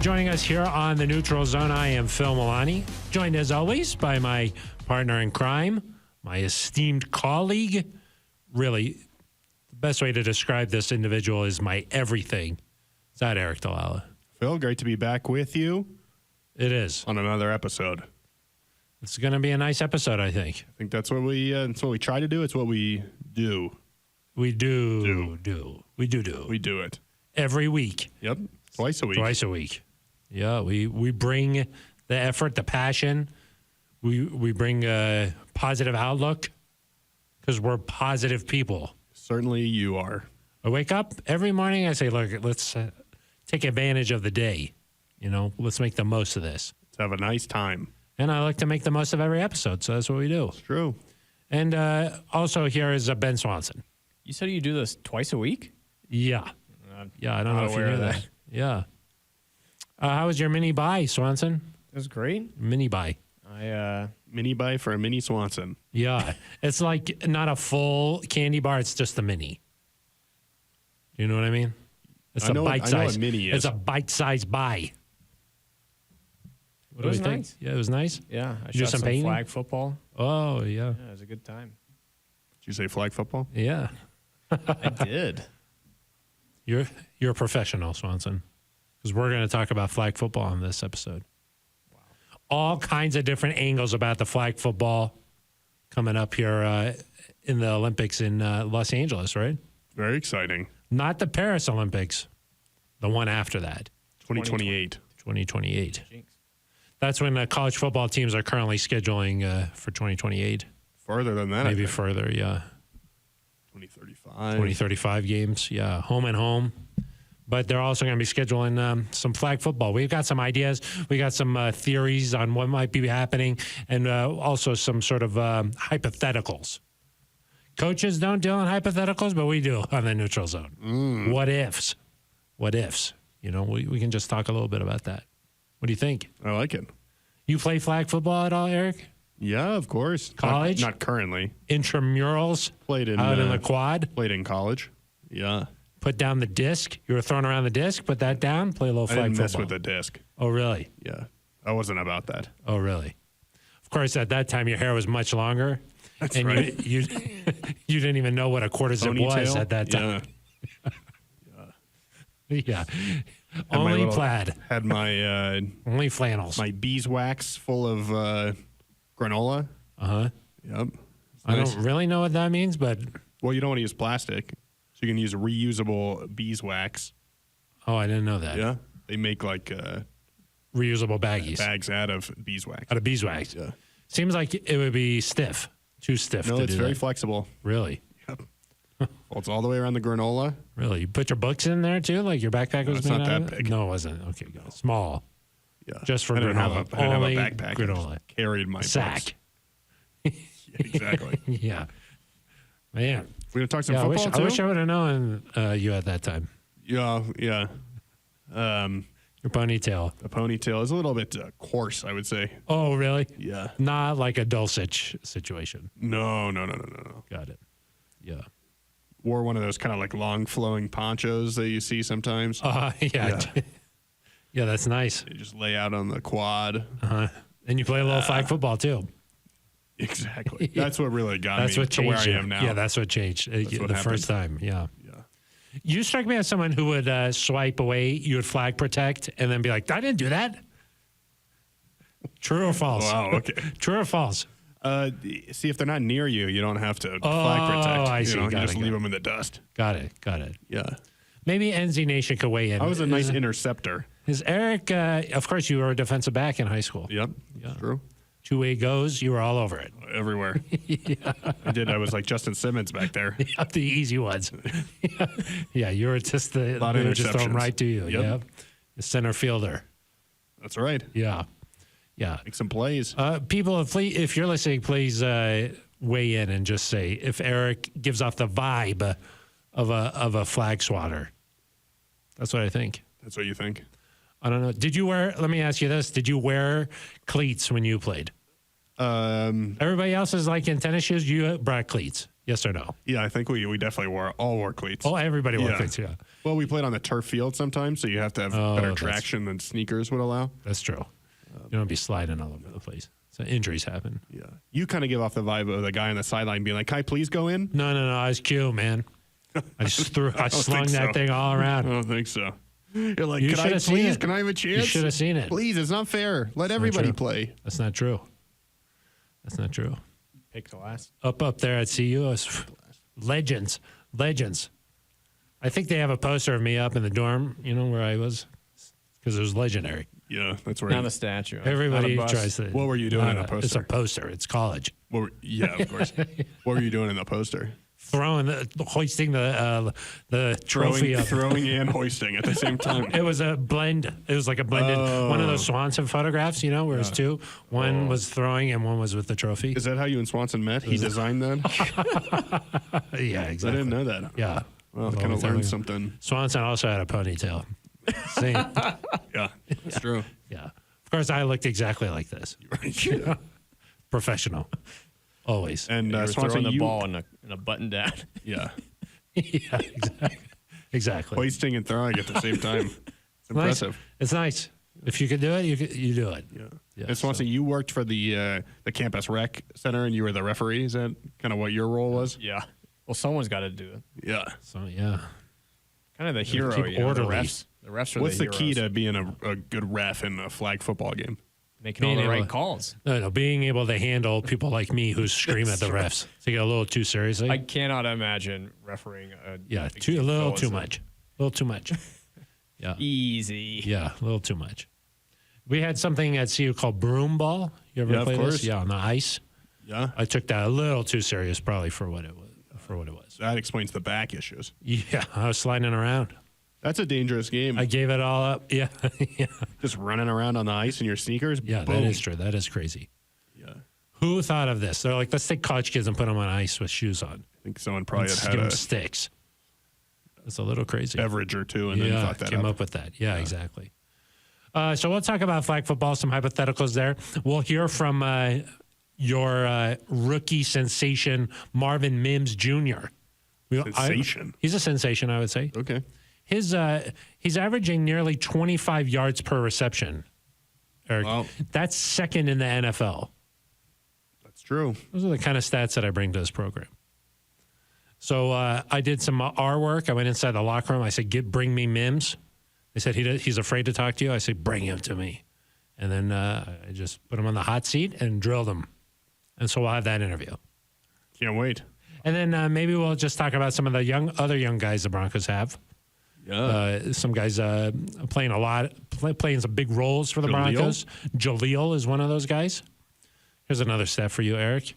joining us here on the Neutral Zone. I am Phil Milani, joined as always by my partner in crime, my esteemed colleague. Really, the best way to describe this individual is my everything. Is that Eric Dalala? Phil, great to be back with you. It is. On another episode. It's going to be a nice episode, I think. I think that's what we try to do. It's what we do. We do. We do it. Every week. Yep. Twice a week. Yeah, we bring the effort, the passion. We bring a positive outlook because we're positive people. Certainly you are. I wake up every morning, I say, look, let's take advantage of the day. You know, let's make the most of this. Let's have a nice time. And I like to make the most of every episode, so that's what we do. It's true. And also here is Ben Swanson. You said you do this twice a week? Yeah. I don't know if you knew that. Yeah. How was your mini buy, Swanson? It was great. Mini buy. Mini buy for a mini Swanson. Yeah. It's like not a full candy bar, it's just a mini. You know what I mean? It's a bite size. I know what mini is. It's a bite-sized buy. What do we think? Nice. Yeah, it was nice. Yeah, I did shot some painting? flag football. Oh, yeah. Yeah, it was a good time. Did you say flag football? Yeah. I did. You're a professional, Swanson, because we're going to talk about flag football on this episode. Wow. All kinds of different angles about the flag football coming up here in the Olympics in Los Angeles, right? Very exciting. Not the Paris Olympics, the one after that. 2028. 2028. Jinx. That's when college football teams are currently scheduling for 2028. Farther than that, Maybe further, yeah. 2035. 2035 games, yeah, home and home. But they're also going to be scheduling some flag football. We've got some ideas. We got some theories on what might be happening and also some sort of hypotheticals. Coaches don't deal in hypotheticals, but we do on the Neutral Zone. What ifs? What ifs? You know, we can just talk a little bit about that. What do you think? I like it. You play flag football at all, Eric? Yeah, of course. College? Not currently. Intramurals? Played in out in the quad? Played in college. Yeah. Put down the disc. You were throwing around the disc. Put that down. Play a little flag I didn't football. mess with the disc. Oh, really? Yeah. I wasn't about that. Oh, really? Of course, at that time, your hair was much longer. That's and right. you didn't even know what a quarter zip was at that time. Yeah. Only plaid. Had my only flannels. My beeswax full of granola. Uh-huh. Yep. I don't really know what that means, but well, you don't want to use plastic, so you can use reusable beeswax. Oh, I didn't know that. Yeah. They make like reusable baggies. Bags out of beeswax. Out of beeswax. Yeah. Seems like it would be stiff. Too stiff no, to it's do very that. flexible. Really? Yep. Well, it's all the way around the granola. Really? You put your books in there too? Like your backpack was it's made not out that of it? big. No, it wasn't. Okay, go. Small. Yeah. Just for I didn't granola. I didn't Only have a backpack. granola. I just carried my sack. Yeah, exactly. Yeah. Man. We're going to talk some Yeah, football, I wish I would have known you at that time. Yeah. Your ponytail. The ponytail is a little bit coarse, I would say. Oh, really? Yeah. Not like a Dulcich situation. No. Got it. Yeah. Wore one of those kind of like long flowing ponchos that you see sometimes. Yeah. Yeah, that's nice. They just lay out on the quad. Uh-huh. And you play a little flag football too. Exactly. That's what really got That's me what to where changed I you. am now. Yeah, that's what changed what the happened. first time. Yeah. Yeah. You strike me as someone who would swipe away, you would flag protect, and then be like, I didn't do that. True or false? Wow, okay. True or false? See, if they're not near you, you don't have to flag protect. I see. You Got just it, leave them in the dust. Got it. Yeah. Maybe NZ Nation could weigh in. I was a nice interceptor. Is Eric, of course, you were a defensive back in high school. Yep. Yeah. True. Two-way goes, you were all over it. Everywhere. Yeah. I did. I was like Justin Simmons back there. The easy ones. Yeah, you were just A lot of they were just throwing interceptions. right to you. Yep. Yeah. The center fielder. That's right. Yeah. Yeah. Make some plays. People, if you're listening, please weigh in and just say if Eric gives off the vibe of a flag swatter. That's what I think. That's what you think? I don't know. Let me ask you this. Did you wear cleats when you played? Everybody else is like in tennis shoes. You brought cleats. Yes or no? Yeah, I think we definitely all wore cleats. Oh, everybody wore Yeah. cleats. Yeah, Well, we played on the turf field sometimes, so you have to have better traction than sneakers would allow. that's true. You don't be sliding all over the place. So injuries happen. Yeah. You kind of give off the vibe of the guy on the sideline being like, "Can I please go in?" No. I was cute, man. I just I slung think that so. thing all I around. don't think so. You're like, You "Can I should have seen please? it. Can I have a chance?" You should have seen it. Please, it's not fair. Let everybody true. play. That's not true. That's not true. Pick the last. Up there at CU, it was legends. I think they have a poster of me up in the dorm, where I was, because it was legendary. Yeah, that's right. Not a statue. Everybody Not a bus. tries to. What were you doing in the It's a poster? poster. It's college. Yeah, of course. What were you doing in the poster? Hoisting the trophy up. Throwing and hoisting at the same time. It was a blend. It was like a blended one of those Swanson photographs, where it's two. One was throwing and one was with the trophy. Is that how you and Swanson met? He designed that? Yeah, I exactly. didn't know that. Yeah. Well, I kind of learned something. Swanson also had a ponytail. Same. Yeah, that's true. Yeah. Of course, I looked exactly like this. Professional. Always. And You were Swanson, throwing the ball in a button down. Yeah, Yeah, exactly. hoisting and throwing at the same time. It's impressive. Nice. It's nice. If you can do it, you do it. Yeah. And Swanson, you worked for the campus rec center, and you were the referee. Is that kind of what your role was? Yeah. Well, someone's got to do it. Yeah. So yeah. Kind of the hero. keep The orderly. refs. The refs are What's the the key heroes. to being a good ref in a flag football game? Making all being the able right to- calls? No, being able to handle people like me who scream at the refs. Take it a little too seriously. I cannot imagine refereeing a yeah, big a little fellas. too much. A little too much. Yeah. Easy. Yeah, a little too much. We had something at CU called broom ball. You ever Yeah, of play course. this? Yeah, on the ice. Yeah. I took that a little too serious, probably for what it was. That explains the back issues. Yeah, I was sliding around. That's a dangerous game. I gave it all up. Yeah, yeah, Just running around on the ice in your sneakers. yeah. Boom. That is true. That is crazy. Yeah. Who thought of this? They're like, let's take college kids and put them on ice with shoes on. I think someone probably Let's had give them a sticks. That's a little crazy. beverage or two and then Yeah, thought that came up. up with that. Yeah, exactly. So we'll talk about flag football, some hypotheticals there. We'll hear from your rookie sensation, Marvin Mims Jr. Sensation? He's a sensation, I would say. Okay. He's averaging nearly 25 yards per reception. Eric. Wow. That's second in the NFL. That's true. Those are the kind of stats that I bring to this program. So I did some R work. I went inside the locker room. I said, bring me Mims. They said, he's afraid to talk to you. I said, bring him to me. And then I just put him on the hot seat and drilled him. And so we'll have that interview. Can't wait. And then maybe we'll just talk about some of the other young guys the Broncos have. Yeah. Some guys playing a lot, playing some big roles for the Jaleel? Broncos. Jaleel is one of those guys. Here's another stat for you, Eric.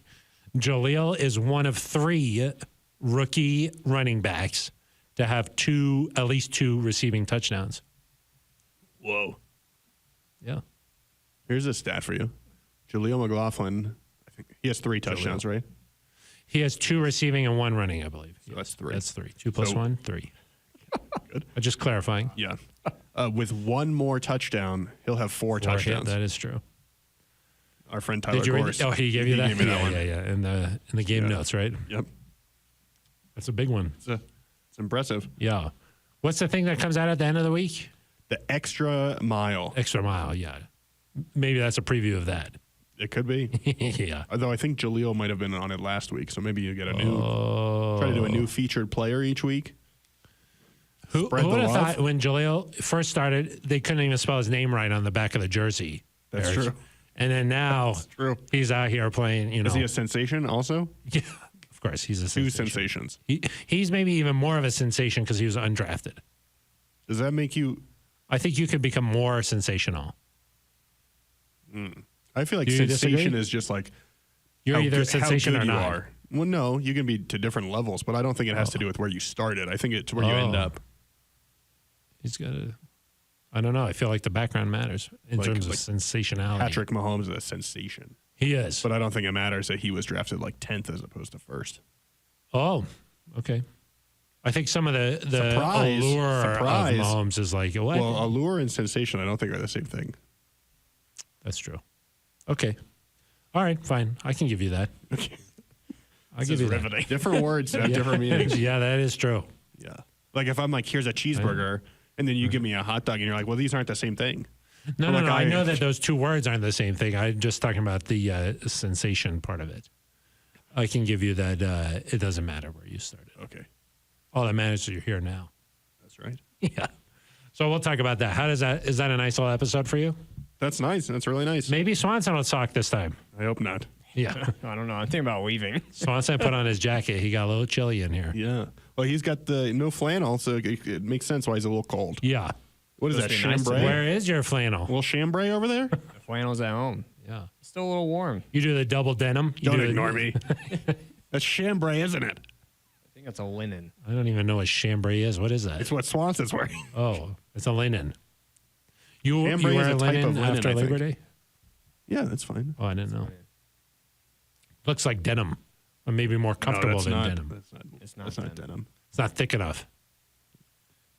Jaleel is one of 3 rookie running backs to have at least two receiving touchdowns. Whoa. Yeah. Here's a stat for you. Jaleel McLaughlin, I think he has 3 touchdowns, right? He has 2 receiving and 1 running, I believe. So that's 3. That's 3. 2 plus So- 1, 3. Good. Just clarifying. Yeah. With 1 more touchdown, he'll have 4 touchdowns. That is true. Our friend Tyler Did you read? Gorse. Oh, he gave you that? Gave me that yeah, one. yeah. In the game notes, right? Yep. That's a big one. It's impressive. Yeah. What's the thing that comes out at the end of the week? The extra mile. Extra mile, yeah. Maybe that's a preview of that. It could be. Yeah. Although I think Jaleel might have been on it last week, so maybe you get a new. Oh. Try to do a new featured player each week. Who Spread would the have love. thought when Jaleel first started, they couldn't even spell his name right on the back of the jersey? That's Eric. true. And then now True. he's out here playing, Is he a sensation also? yeah, of course, he's a 2 sensation. sensations. He's maybe even more of a sensation because he was undrafted. Does that make you? I think you could become more sensational. I feel like Do you sensation disagree? is just like You're how either a good- how sensation good or you not. are. Well, no, you can be to different levels, but I don't think it has to do with where you started. I think it's where you end Oh. up. He's got a. I don't know. I feel like the background matters in terms of like sensationality. Patrick Mahomes is a sensation, He is. but I don't think it matters that he was drafted like 10th as opposed to first. Oh, okay. I think some of the Surprise. allure Surprise. of Mahomes is like, what? Well, allure and sensation, I don't think are the same thing. That's true. Okay. All right, fine. I can give you that. I'll give you that. riveting. Different words have different meanings. Yeah, that is true. Yeah. Like if I'm like, here's a cheeseburger, and then you give me a hot dog, and you're like, well, these aren't the same thing. No, Like, no. I I- know that those two words aren't the same thing. I'm just talking about the sensation part of it. I can give you that. It doesn't matter where you started. Okay. All that matters is you're here now. That's right. Yeah. So we'll talk about that. How does that? Is that a nice little episode for you? That's nice. That's really nice. Maybe Swanson will talk this time. I hope not. Yeah. I don't know. I'm thinking about leaving. Swanson put on his jacket. He got a little chilly in here. Yeah. Well, he's got the no flannel, so it makes sense why he's a little cold. Yeah. What is that, Supposed to be nice chambray? Where is your flannel? A little chambray over there? The flannel's at home. Yeah. It's still a little warm. You do the double denim. You Don't do ignore me. That's chambray, isn't it? I think it's a linen. I don't even know what chambray is. What is that? It's what Swanson's wearing. Oh, it's a linen. You Chambray wear is a type linen of linen, after I Labor think. Day? Yeah, that's fine. Oh, I didn't know. Looks like denim, or maybe more comfortable that's than not, denim. It's not That's not denim. denim. It's not thick enough.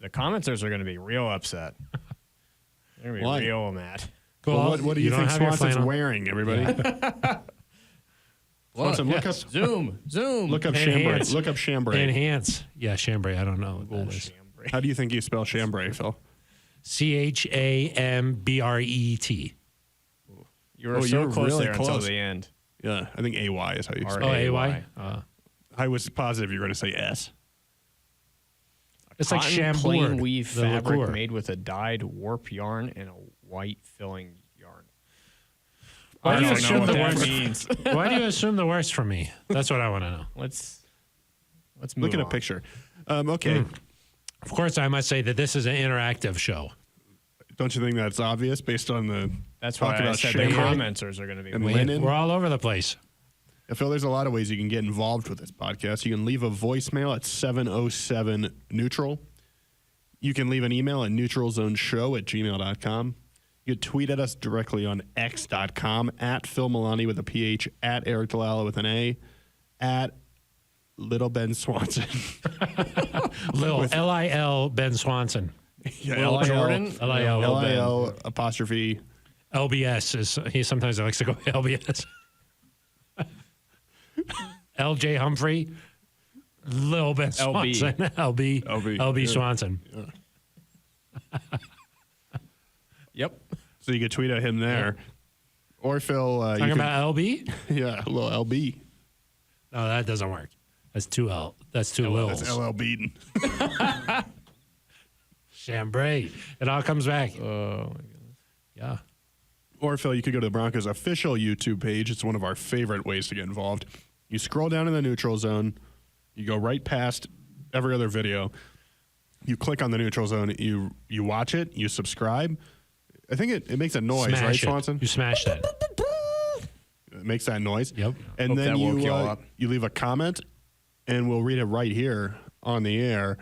The commenters are going to be real upset. They're going to Why? be real mad. Cool. Well, what do you think don't have your Swanson's flannel? wearing, everybody? Swanson, look yes. up Zoom. look up chambray. Enhance. Look up chambray. Enhance. Yeah, chambray. I don't know what that is. Chambray. How do you think you spell chambray, Phil? CHAMBRET. You were Oh, so you're close really there until close. the end. Yeah, I think AY is how you spell Oh, it. AY? I was positive you were going to say S. It's like Cotton Chambord, plain weave the fabric liqueur. made with a dyed warp yarn and a white filling yarn. Why do you I don't assume know what the that worst? means. Why do you assume the worst from me? That's what I want to know. Let's move Look at a on. picture. Okay. Of course, I must say that this is an interactive show. Don't you think that's obvious based on the That's talk why I about said the chambray? commenters are going to be And mad. linen? We're all over the place. I feel there's a lot of ways you can get involved with this podcast. You can leave a voicemail at 707-NEUTRAL. You can leave an email at neutralzoneshow@gmail.com. You can tweet at us directly on x.com, at Phil Milani with a PH, at Eric Dalala with an A, at Little Ben Swanson. Lil, L-I-L, Ben Swanson. Yeah, Lil L-I-L, Jordan? L-I-L, L-I-L apostrophe. LBS is, he sometimes likes to go LBS. LJ Humphrey, Lil Ben LB. Swanson, LB, Yeah. Swanson. Yep. So you could tweet at him there. Or Phil, you Talking could, about LB? yeah, little LB. No, that doesn't work. That's two L. That's two That's Lils. LL Beaton. Chambray. It all comes back. Oh, my goodness. Yeah. Or Phil, you could go to the Broncos official YouTube page. It's one of our favorite ways to get involved. You scroll down in the neutral zone. You go right past every other video. You click on the neutral zone. You watch it. You subscribe. I think it makes a noise, Smash right, it. Swanson? You smashed it. It makes that noise. Yep. And Hope then that woke you y'all up. you leave a comment, and we'll read it right here on the air.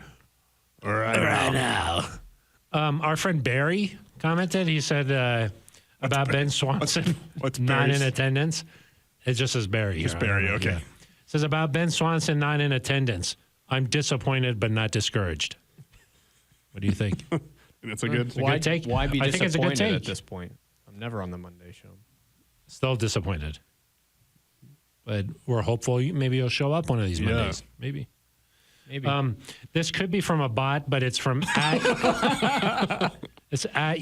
Right now. Our friend Barry commented. He said about Ben Swanson what's not Barry's? in attendance. It just says Barry. Just here. I don't Barry, know. okay. Yeah. Says about Ben Swanson not in attendance. I'm disappointed but not discouraged. What do you think? That's a good. Why- good take. Why be I think it's a good disappointed at take. this point? I'm never on the Monday show. Still disappointed. But we're hopeful maybe he'll show up one of these Yeah. Mondays. Maybe. Maybe. This could be from a bot, but it's from at, it's at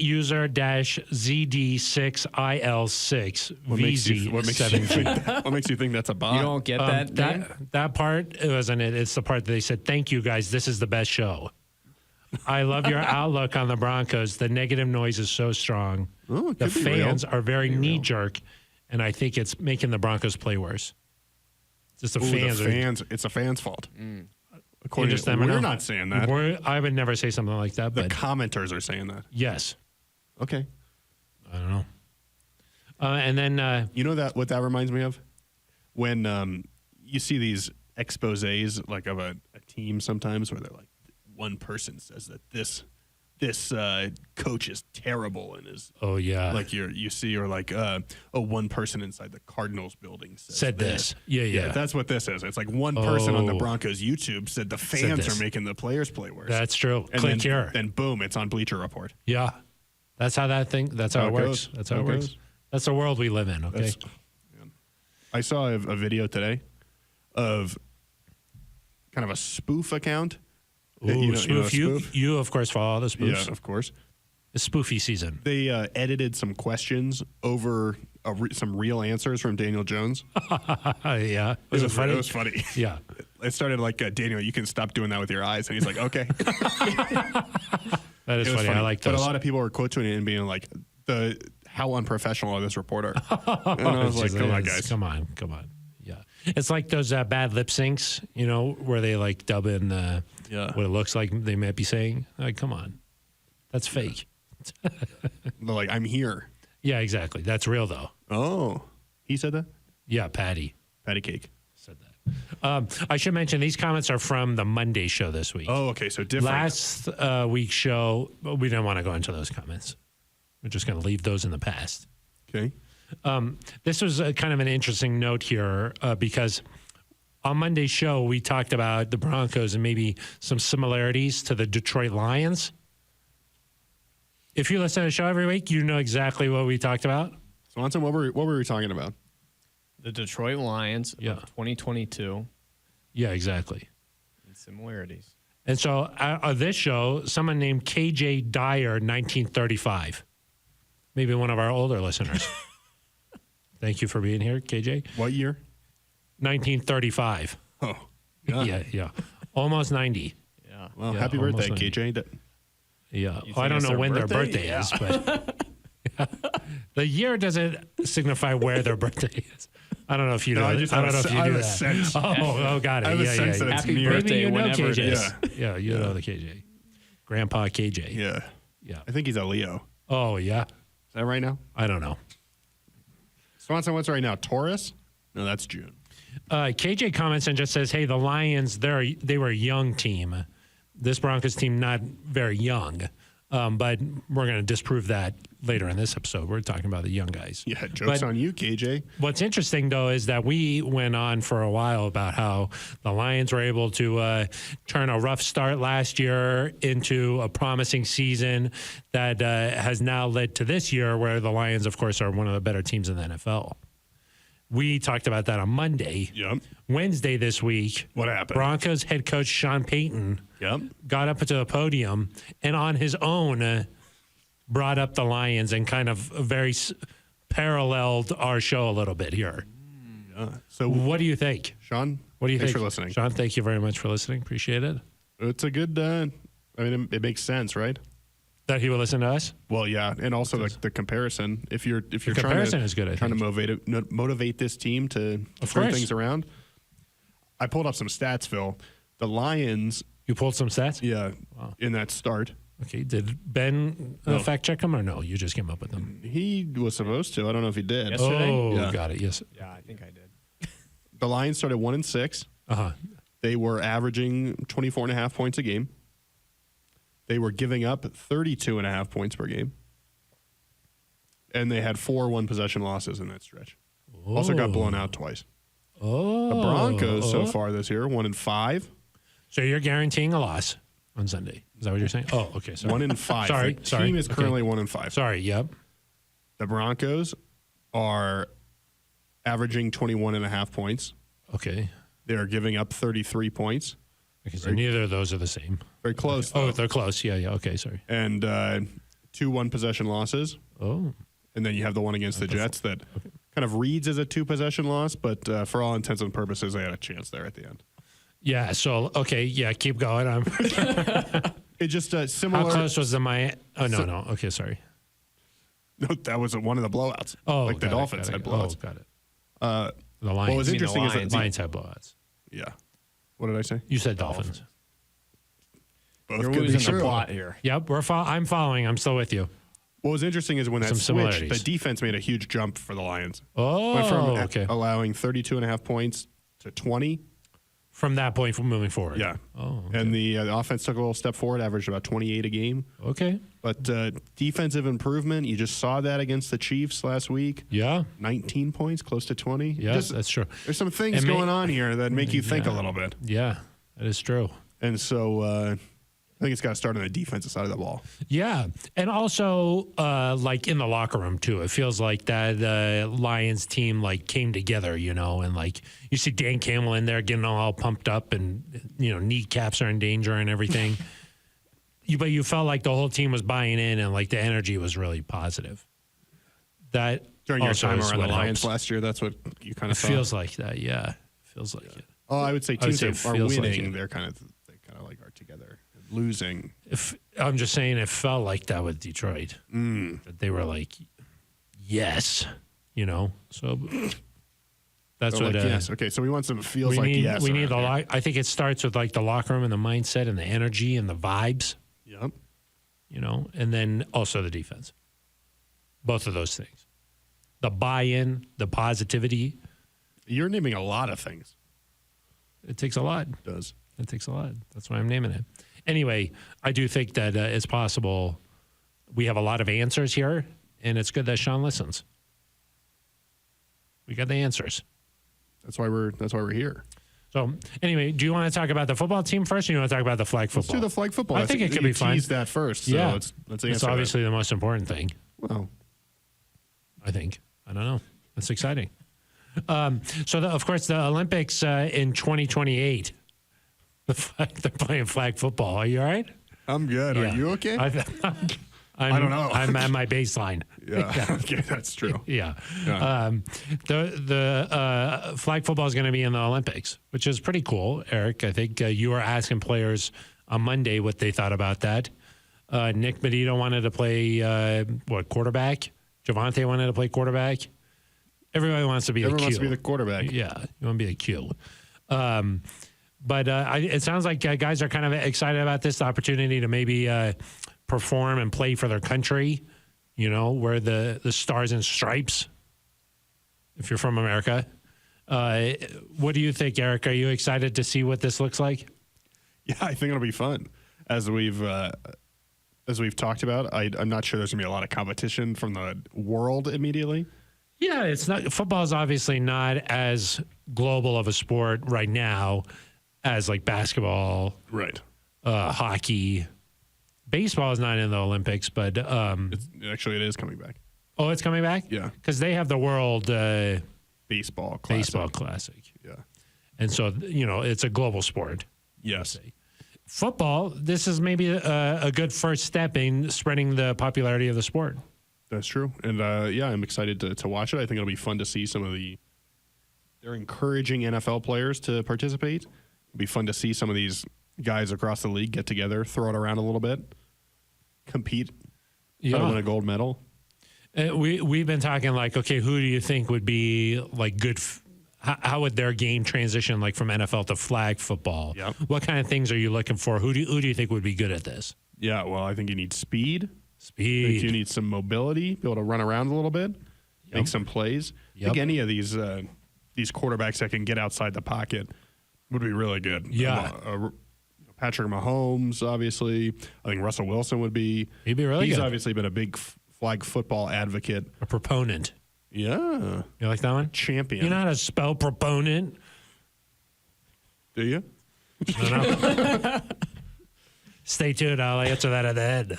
user-ZD6IL6 What makes you VZ7G. what makes you think that's a bot? you don't get that name? That part, it wasn't it. It's the part that they said, thank you guys. This is the best show. I love your outlook on the Broncos. The negative noise is so strong. Oh, it The could be real. fans are very knee jerk, and I think it's making the Broncos play worse. Just the Ooh, fans the are. fans. It's a fan's fault. You According just to, never we're know. not saying that. I would never say something like that, The but commenters are saying that. yes. Okay. I don't know. And then You know that what that reminds me of? When you see these exposés like of a team sometimes where they're like one person says that this coach is terrible and is oh yeah, like you see or like one person inside the Cardinals building said this. Yeah. That's what this is. It's like one person on the Oh. Broncos YouTube said the fans this. are making the players play worse. That's true. and Click then, here. Then boom, it's on Bleacher Report. Yeah. That's how that thing. That's how How it it works. goes. That's how How it it works. goes. That's the world we live in. Okay. That's- I saw a video today of kind of a spoof account. Ooh, a spoof. spoof? You, of course, follow the spoofs. Yeah, of course. It's spoofy season. They edited some questions over some real answers from Daniel Jones. Yeah. Was it funny? It was funny. Yeah. It started like, Daniel, you can stop doing that with your eyes. And he's like, okay. That is funny. I like those. But a lot of people were quote tweeting it and being like, how unprofessional are this reporter? And I was like, come on, guys. Come on. Yeah. It's like those bad lip syncs, where they like dub in what it looks like they might be saying. Like, come on. That's fake. They're like, I'm here. Yeah, exactly. That's real, though. Oh, he said that? Yeah, Patty Cake said that. I should mention these comments are from the Monday show this week. Oh, okay. So different. Last week's show, we didn't want to go into those comments. We're just going to leave those in the past. Okay. This was kind of an interesting note here because on Monday's show, we talked about the Broncos and maybe some similarities to the Detroit Lions. If you listen to the show every week, you know exactly what we talked about. Swanson, what were we talking about? The Detroit Lions Yeah. of 2022 Yeah, exactly. and similarities. And so on this show, someone named KJ Dyer, 1935. Maybe one of our older listeners. Thank you for being here, KJ. What year? 1935. Oh, Yeah. Almost 90. Yeah. Well, Yeah, happy birthday, almost KJ. Yeah. You Well, I think don't it's know their when their birthday? birthday is, but the year doesn't signify where their birthday is. I don't know if you know. I I just don't have know a if se- you I do have a that. sense. Oh, got it. I have a Yeah, sense yeah, that yeah. it's Happy near. birthday Maybe you know whenever it KJ. is. Yeah, you know the KJ. Grandpa KJ. Yeah. Yeah. I think he's a Leo. Oh, yeah. Is that right now? I don't know. Swanson, what's right now? Taurus? No, that's June. KJ comments and just says, hey, the Lions, they were a young team. This Broncos team, not very young. But we're going to disprove that later in this episode. We're talking about the young guys. Yeah, joke's on you, KJ. What's interesting, though, is that we went on for a while about how the Lions were able to turn a rough start last year into a promising season that has now led to this year where the Lions, of course, are one of the better teams in the NFL. We talked about that on Monday. Yep. Wednesday this week. What happened? Broncos head coach Sean Payton got up to the podium and on his own brought up the Lions and kind of very paralleled our show a little bit here. So, What do you think? Sean, What do you thanks think? for listening. Sean, thank you very much for listening. Appreciate it. It's a good, it makes sense, right? That he would listen to us? Well, yeah, and also the comparison. If you're comparison is good, I trying think. to motivate this team to turn course. things around. I pulled up some stats, Phil. The Lions, You pulled some stats? in that start, Okay. Did Ben fact check them or no? You just came up with them? he was supposed to. I don't know if he did. Yesterday? Oh, Yeah. got it. Yes. Yeah, I think I did. The Lions started 1-6. Uh-huh. They were averaging 24.5 points a game. They were giving up 32.5 points per game. And they had 4 one-possession losses in that stretch. Also got blown out twice. Oh. The Broncos so far this year, 1-5. So you're guaranteeing a loss on Sunday. Is that what you're saying? Oh, okay. Sorry. 1-5. Sorry. The Sorry. team is Okay. currently 1-5. Sorry. Yep. The Broncos are averaging 21.5 points. Okay. They are giving up 33 points. Okay. So neither of those are the same. Very close. Oh, though. they're close. Yeah. Yeah. Okay. Sorry. And 2 one-possession losses. Oh. And then you have the one against the Jets that kind of reads as a 2-possession loss, but for all intents and purposes, they had a chance there at the end. Yeah. So okay. Yeah. Keep going. It just similar. How close was the Miami? Oh no. Okay. Sorry. No, that was one of the blowouts. Oh, like the got it, Dolphins got had it. blowouts. Oh, got it. The Lions. What was the interesting is that Lions. Lions had blowouts. yeah. What did I say? You said Dolphins. Both You're could be losing true. the plot here. Yep. I'm following. I'm still with you. What was interesting is when that Some switched, similarities. the defense made a huge jump for the Lions. Oh. Went from Okay. allowing 32.5 points to 20. From that point, from moving forward. Yeah. Oh. Okay. And the offense took a little step forward, averaged about 28 a game. Okay. But defensive improvement, you just saw that against the Chiefs last week. Yeah. 19 points, close to 20. Yeah. Just- That's true. There's some things And going on here that make you think a yeah. little bit. Yeah. That is true. And so I think it's got to start on the defensive side of the ball. Yeah. And also, like in the locker room, too. It feels like that Lions team, like, came together, you know, and, like, you see Dan Campbell in there getting all pumped up and, you know, kneecaps are in danger and everything. But you felt like the whole team was buying in and, like, the energy was really positive. That During your also time is around the what Lions helps. last year, that's what you kind It of saw. feels like that, yeah. Feels like it. Oh, I would say teams say that it are feels like winning, it. they kind of like are together. Losing, If I'm just saying, it felt like that with Detroit. That they were like, yes, you know. So that's what. like, yes. Okay, so we want some feels we like need. yes. We need around here. I think it starts with like the locker room and the mindset and the energy and the vibes. Yep. You know, and then also the defense. Both of those things, the buy-in, the positivity. You're naming a lot of things. It takes a lot. It does. It takes a lot. That's why I'm naming it. Anyway, I do think that it's possible. We have a lot of answers here, and it's good that Sean listens. We got the answers. That's why we're here. So anyway, do you want to talk about the football team first, or do you want to talk about the flag football? Let's do the flag football. I think it could be fun. Tease that first. So Yeah. let's answer It's that. obviously the most important thing. Well, I think. I don't know. It's exciting. Of course, the Olympics in 2028. They're playing flag football. Are you all right? I'm good. Yeah. Are you okay? I don't know. I'm at my baseline. yeah. Okay, that's true. Yeah. Yeah. The flag football is going to be in the Olympics, which is pretty cool, Eric. I think you were asking players on Monday what they thought about that. Nick Medito wanted to play, quarterback? Javante wanted to play quarterback. Everybody wants to be Everyone the Q. wants to be the quarterback. Yeah, you want to be a Q. But it sounds like guys are kind of excited about this opportunity to maybe perform and play for their country, you know, wear the stars and stripes, if you're from America. What do you think, Eric? Are you excited to see what this looks like? Yeah, I think it'll be fun. As we've talked about, I'm not sure there's gonna be a lot of competition from the world immediately. Yeah, it's not. Football is obviously not as global of a sport right now as like basketball, Right. hockey. Baseball is not in the Olympics, but Actually, it is coming back. oh, it's coming back. Yeah. Because they have the World Baseball. Classic. Baseball Classic, Yeah. and so you know it's a global sport. Yes. Football. This is maybe a good first step in spreading the popularity of the sport. That's true. And I'm excited to watch it. I think it'll be fun to see they're encouraging NFL players to participate. It'll be fun to see some of these guys across the league get together, throw it around a little bit, compete, try to win a gold medal. We've been talking like, okay, who do you think would be like good? How would their game transition like from NFL to flag football? Yep. What kind of things are you looking for? Who do you think would be good at this? Yeah, well, I think you need speed. I think you Speed. need some mobility, be able to run around a little bit, make some plays. I think any of these quarterbacks that can get outside the pocket would be really good. Yeah. Patrick Mahomes, obviously. I think Russell Wilson would be. He'd be really He's good. obviously been a big flag football advocate. A proponent. Yeah. You like that one? Champion. You know how to spell proponent? Do you? I don't know. Stay tuned. I'll answer that at the end.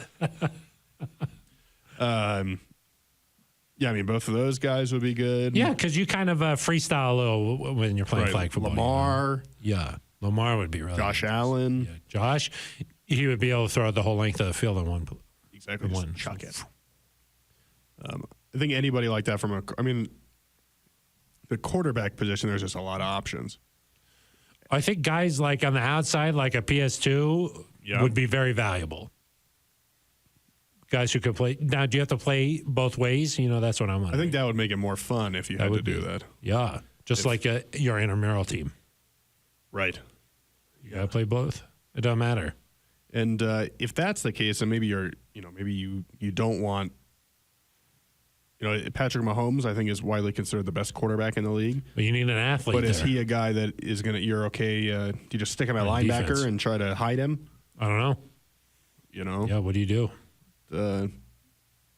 Yeah, I mean, both of those guys would be good. Yeah, because you kind of freestyle a little when you're playing Right. flag football. Lamar, Yeah, Lamar would be really Josh good. Allen. Yeah, Josh, he would be able to throw it the whole length of the field in one. Exactly. in Just one. chuck it. I think anybody like that the quarterback position, there's just a lot of options. I think guys like on the outside, like a PS2, Yeah. would be very valuable. Guys who could play. Now, do you have to play both ways? You know, that's what I'm I wondering. think that would make it more fun if you had to would do be. that. Yeah, just like your intramural team. Right. You got to play both. It doesn't matter. And if that's the case, then maybe you don't want, Patrick Mahomes, I think, is widely considered the best quarterback in the league. But you need an athlete. But is there. he a guy that is going to, you're okay, do you just stick him at On linebacker defense. and try to hide him? I don't know. Yeah, what do you do?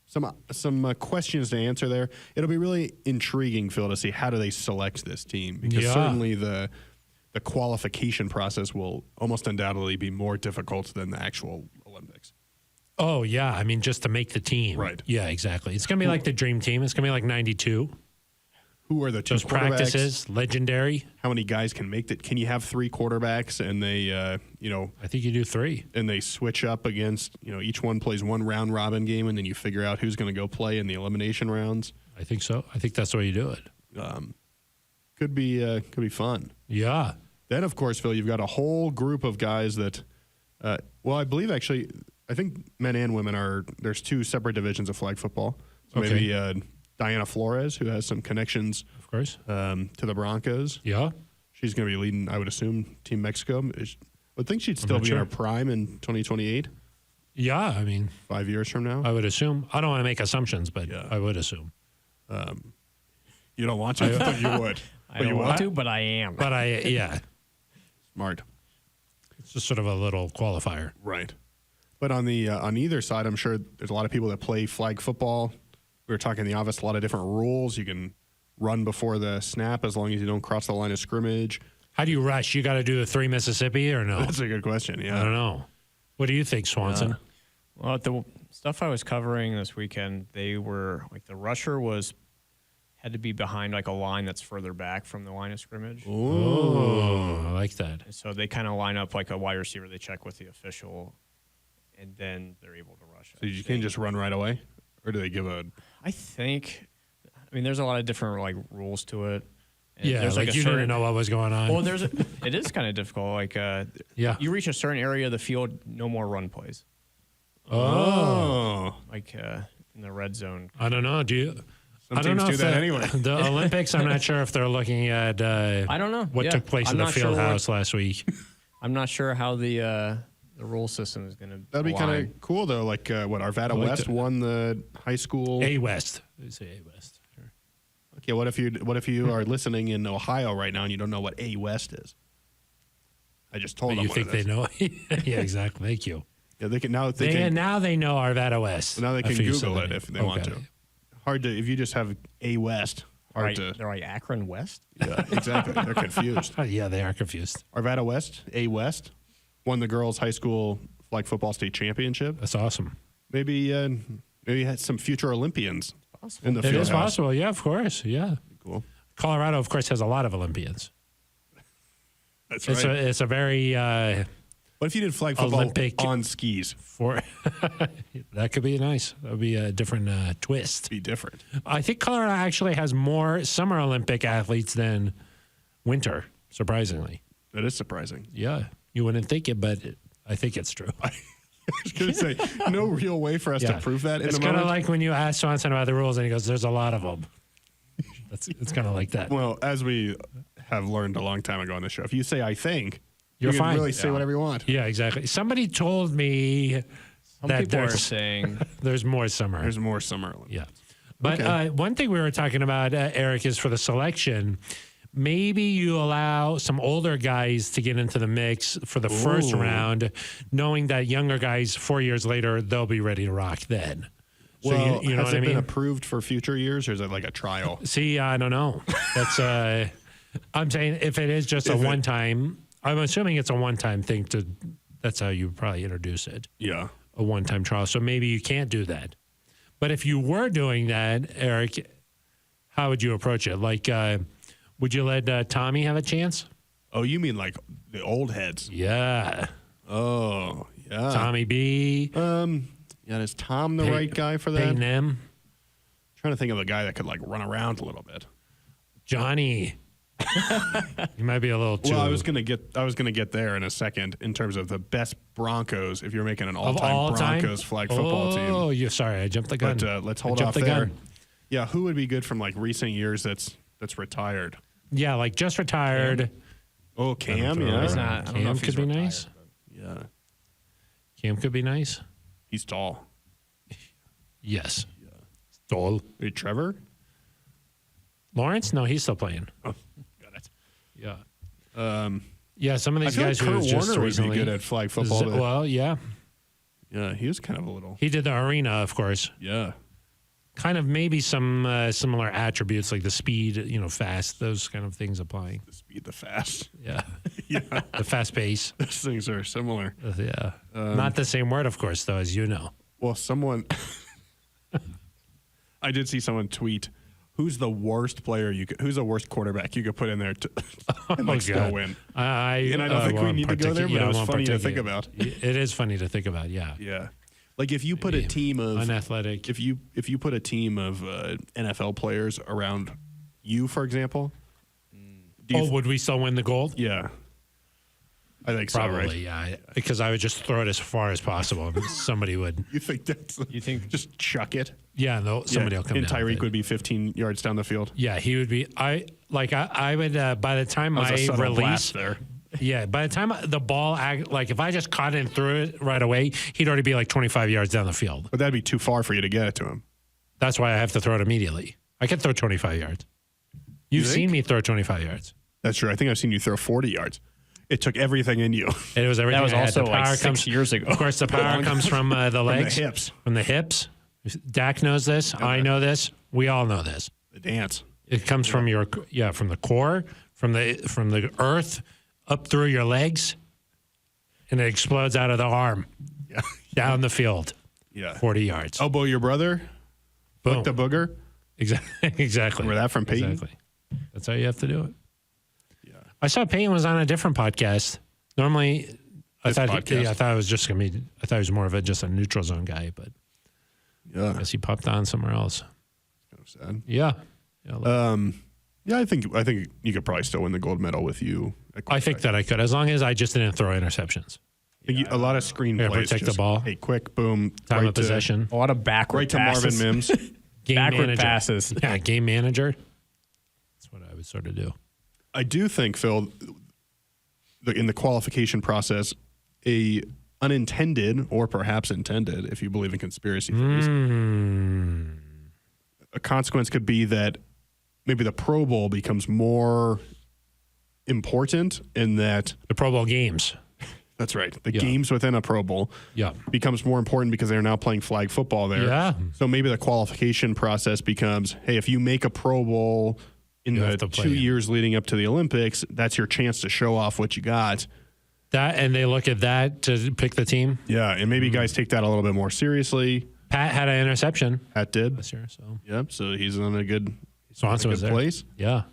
Some questions to answer there. It'll be really intriguing, Phil, to see how do they select this team, because Yeah. certainly the the qualification process will almost undoubtedly be more difficult than the actual Olympics. Oh, yeah. I mean, just to make the team. Right. Yeah, exactly. It's going to be like the dream team. It's going to be like 92. Who are the two Those quarterbacks? practices, legendary. How many guys can make that? Can you have 3 quarterbacks and they, I think you do 3. and they switch up against, each one plays one round robin game and then you figure out who's going to go play in the elimination rounds? I think so. I think that's the way you do it. Could be fun. Yeah. Then, of course, Phil, you've got a whole group of guys that, I believe actually, I think men and women there's 2 separate divisions of flag football. So Okay. maybe Diana Flores, who has some connections Of course. to the Broncos. Yeah. She's going to be leading, I would assume, Team Mexico. I would think she'd still not be in sure. her prime in 2028, Yeah. I mean, 5 years from now. I would assume. I don't want to make assumptions, but Yeah. I would assume. You don't want to, but you would. I But don't you want would? to, but I am. But yeah, Smart. it's just sort of a little qualifier. Right. But on the on either side, I'm sure there's a lot of people that play flag football. We were talking in the office, a lot of different rules. You can run before the snap as long as you don't cross the line of scrimmage. How do you rush? You got to do the 3 Mississippi or no? That's a good question. I Yeah. don't know. What do you think, Swanson? Well, the stuff I was covering this weekend, they were like the rusher had to be behind like a line that's further back from the line of scrimmage. Oh, I like that. And so they kind of line up like a wide receiver. They check with the official, and then they're able to rush. So you can't just run right away? Or do they give a... I think, there's a lot of different like rules to it. And Yeah, there's like a you certain- didn't know what was going on. Well, it is kind of difficult. Like, Yeah. you reach a certain area of the field, no more run plays. Oh. Like in the red zone. I don't know. Do you? Some I don't teams know do if that anyway. The Olympics, I'm not sure if they're looking at I don't know what took place I'm in the not sure field what- house last week. I'm not sure how the rule system is going to. That'd be kind of cool, though. Like, Arvada like West that. won the high school... A West. They say A West. Sure. Okay, what if you are listening in Ohio right now and you don't know what A West is? I just told But them you what think it they is. know? Yeah, exactly. Thank you. Yeah, they can now. Now they know Arvada West. Now they can after you said Google that. it if they want Okay. to. Hard to if you just have A West. Hard Right, to. they're like Akron West. Yeah, exactly. They're confused. Yeah, they are confused. Arvada West, A West, won the girls' high school flag football state championship. That's awesome. Maybe had some future Olympians in the It field is house. possible. Yeah, of course. Yeah. Cool. Colorado, of course, has a lot of Olympians. That's It's right. it's a very What if you did flag football Olympic- on skis? that could be nice. That would be a different twist. Be different. I think Colorado actually has more Summer Olympic athletes than winter, surprisingly. That is surprising. Yeah. You wouldn't think it, but I think it's true. I was going to say, no real way for us to prove that in It's the kind of moment. like when you ask Swanson about the rules and he goes, there's a lot of them. It's kind of like that. Well, as we have learned a long time ago on the show, if you say "I think," You're you can fine. really say whatever you want. Yeah, exactly. Somebody told me Some that people are there's, saying there's more summer. There's more summer Olympics. Yeah. But Okay. one thing we were talking about, Eric, is for the selection, maybe you allow some older guys to get into the mix for the first Ooh. round, knowing that younger guys 4 years later, they'll be ready to rock then. So Well, you know has what I it been mean? approved for future years, or is it like a trial? See, I don't know. That's I'm saying if it is just a If it- one time, I'm assuming it's a one time thing. That's how you would probably introduce it, Yeah. a one time trial. So maybe you can't do that. But if you were doing that, Eric, how would you approach it? Like, would you let Tommy have a chance? Oh, you mean like the old heads? Yeah, Oh, yeah. Tommy B, Yeah, is Tom the right guy for that? Peyton M, Trying to think of a guy that could like run around a little bit. Johnny. You might be a little too. Well, I was gonna get there in a second in terms of the best Broncos. If you're making an of all-time all time Broncos flag football team, Oh, you sorry, I jumped the gun. but let's I hold jumped off the there. gun. Yeah, who would be good from like recent years that's retired? Yeah, like just retired. Oh, Cam, throw it yeah, around. He's not. I don't know Cam if could he's be retired, nice. but- yeah, Cam could be nice. he's tall. Yes. Dole. Hey, Trevor. Lawrence? No, he's still playing. Oh, got it. Yeah. Yeah, some of I these feel like guys who Kurt was just Warner would recently. be good at flag football. Well, yeah. Yeah, he was kind of a little. He did the arena, of course. Yeah. kind of maybe some similar attributes like the speed, fast, those kind of things applying. The speed, the fast. Yeah. Yeah. The fast pace. Those things are similar. Yeah. Not the same word, of course, though, as you know. Well, someone. I did see someone tweet, who's the worst who's the worst quarterback you could put in there and still win? And I don't think we need to go there, but it was funny to think about. It is funny to think about, yeah. Yeah. Like if you put a team of unathletic. If you put a team of NFL players around you, for example, would we still win the gold? Yeah, I think probably, so. Right? Yeah, because I would just throw it as far as possible. Somebody would. You think just chuck it? Yeah, no, somebody will come. And down Tyreek would be 15 yards down the field. Yeah, he would be. I would by the time my release there. Yeah, by the time the ball, if I just caught it and threw it right away, he'd already be like 25 yards down the field. But that'd be too far for you to get it to him. That's why I have to throw it immediately. I can throw 25 yards. You've seen me throw 25 yards. That's true. I think I've seen you throw 40 yards. It took everything in you. It was everything. That was I had. also The power like 6 years ago. Of course, the power comes from the legs. From the hips. From the hips. Dak knows this. Okay. I know this. We all know this. The dance. It comes from from the core, from the earth, up through your legs, and it explodes out of the arm, down the field, 40 yards. Elbow your brother, Boom. Lick the booger. Exactly. Remember that from Peyton? Exactly. That's how you have to do it. Yeah. I saw Peyton was on a different podcast. Normally, I thought it was just gonna be. I thought he was more of just a neutral zone guy, but I guess he popped on somewhere else. Kind of sad. Yeah. Yeah, I think you could probably still win the gold medal with you. I think that I could, as long as I just didn't throw interceptions. A lot of screen plays. Protect the ball. Hey, quick, boom. Time of possession. A lot of backward passes. To Marvin Mims. Game backward manager. passes. Yeah, game manager. That's what I would sort of do. I do think, Phil, in the qualification process, a unintended or perhaps intended, if you believe in conspiracy theories, a consequence could be that maybe the Pro Bowl becomes more important in that The Pro Bowl games. that's right. The games within a Pro Bowl becomes more important because they're now playing flag football there. Yeah. So maybe the qualification process becomes, hey, if you make a Pro Bowl in the 2 years leading up to the Olympics, that's your chance to show off what you got. That, and they look at that to pick the team. Yeah, and maybe guys take that a little bit more seriously. Pat had an interception Pat did this year, so Yep. So he's in a good Swanson was there. place. Yeah.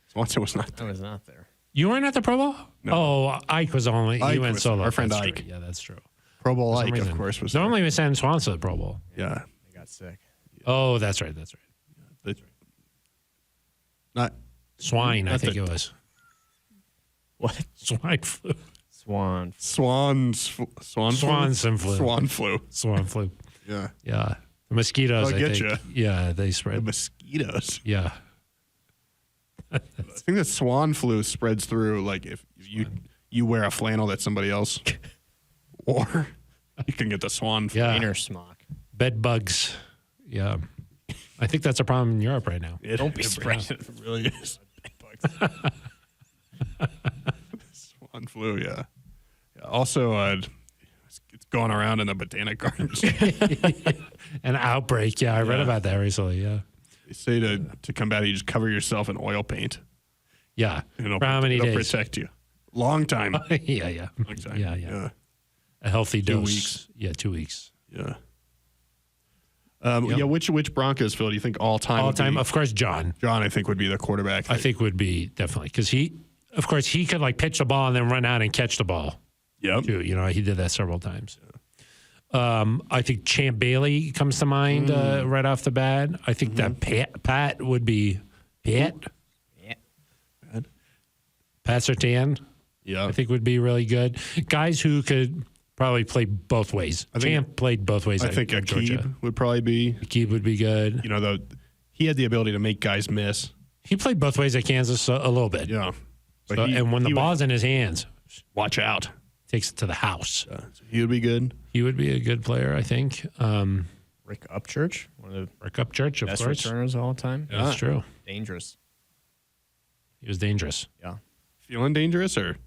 Swanson was not I there. was not there. You weren't at the Pro Bowl? No. Oh, Ike was only. Ike He went was- solo. our friend That's Ike. true. Yeah, that's true. Pro Bowl For some Ike, of reason. course, was Normally we send Swanson to the Pro Bowl. there. Yeah. I got sick. Oh, that's right. That's right. Not Swine, I Not think the- it was. What? Swine flu. Swan. Swan flu. Swanson flu. Swan flu. Swan flu. Yeah. Yeah. The mosquitoes, They'll I get think. ya. Yeah, they The spread. mosquitoes. Yeah. I think that swan flu spreads through like if you wear a flannel that somebody else wore, you can get the swan flu. Yeah. Inner smock. Bed bugs. Yeah. I think that's a problem in Europe right now. Don't be spreading. It really is. Swan flu, yeah. Also, it's going around in the botanic gardens. An outbreak. Yeah, I read about that recently. Yeah. They say to combat it, you just cover yourself in oil paint. Yeah. And For how many it'll days? protect you. Long time. Yeah. Long time. Yeah. A healthy 2 dose. weeks. Yeah, 2 weeks. Yeah. Yeah. Which Broncos, Phil, do you think all time? All would time, be- of course, John. John, I think, would be the quarterback. I think would be definitely because he could like pitch the ball and then run out and catch the ball Yep. too. He did that several times. I think Champ Bailey comes to mind right off the bat. I think that Pat would be Pat. Yeah. Pat Surtain, Yeah. I think would be really good. Guys who could probably play both ways. Champ played both ways. I think at Georgia. Akib would probably be. Akib would be good. He had the ability to make guys miss. He played both ways at Kansas a little bit. Yeah. But And when the ball's in his hands, watch out. takes it to the house. So he would be good. He would be a good player, I think. Rick Upchurch, one of the Rick Upchurch, of best course. returners of all time. Yeah. That's true. Dangerous. He was dangerous. Yeah. Feeling dangerous or?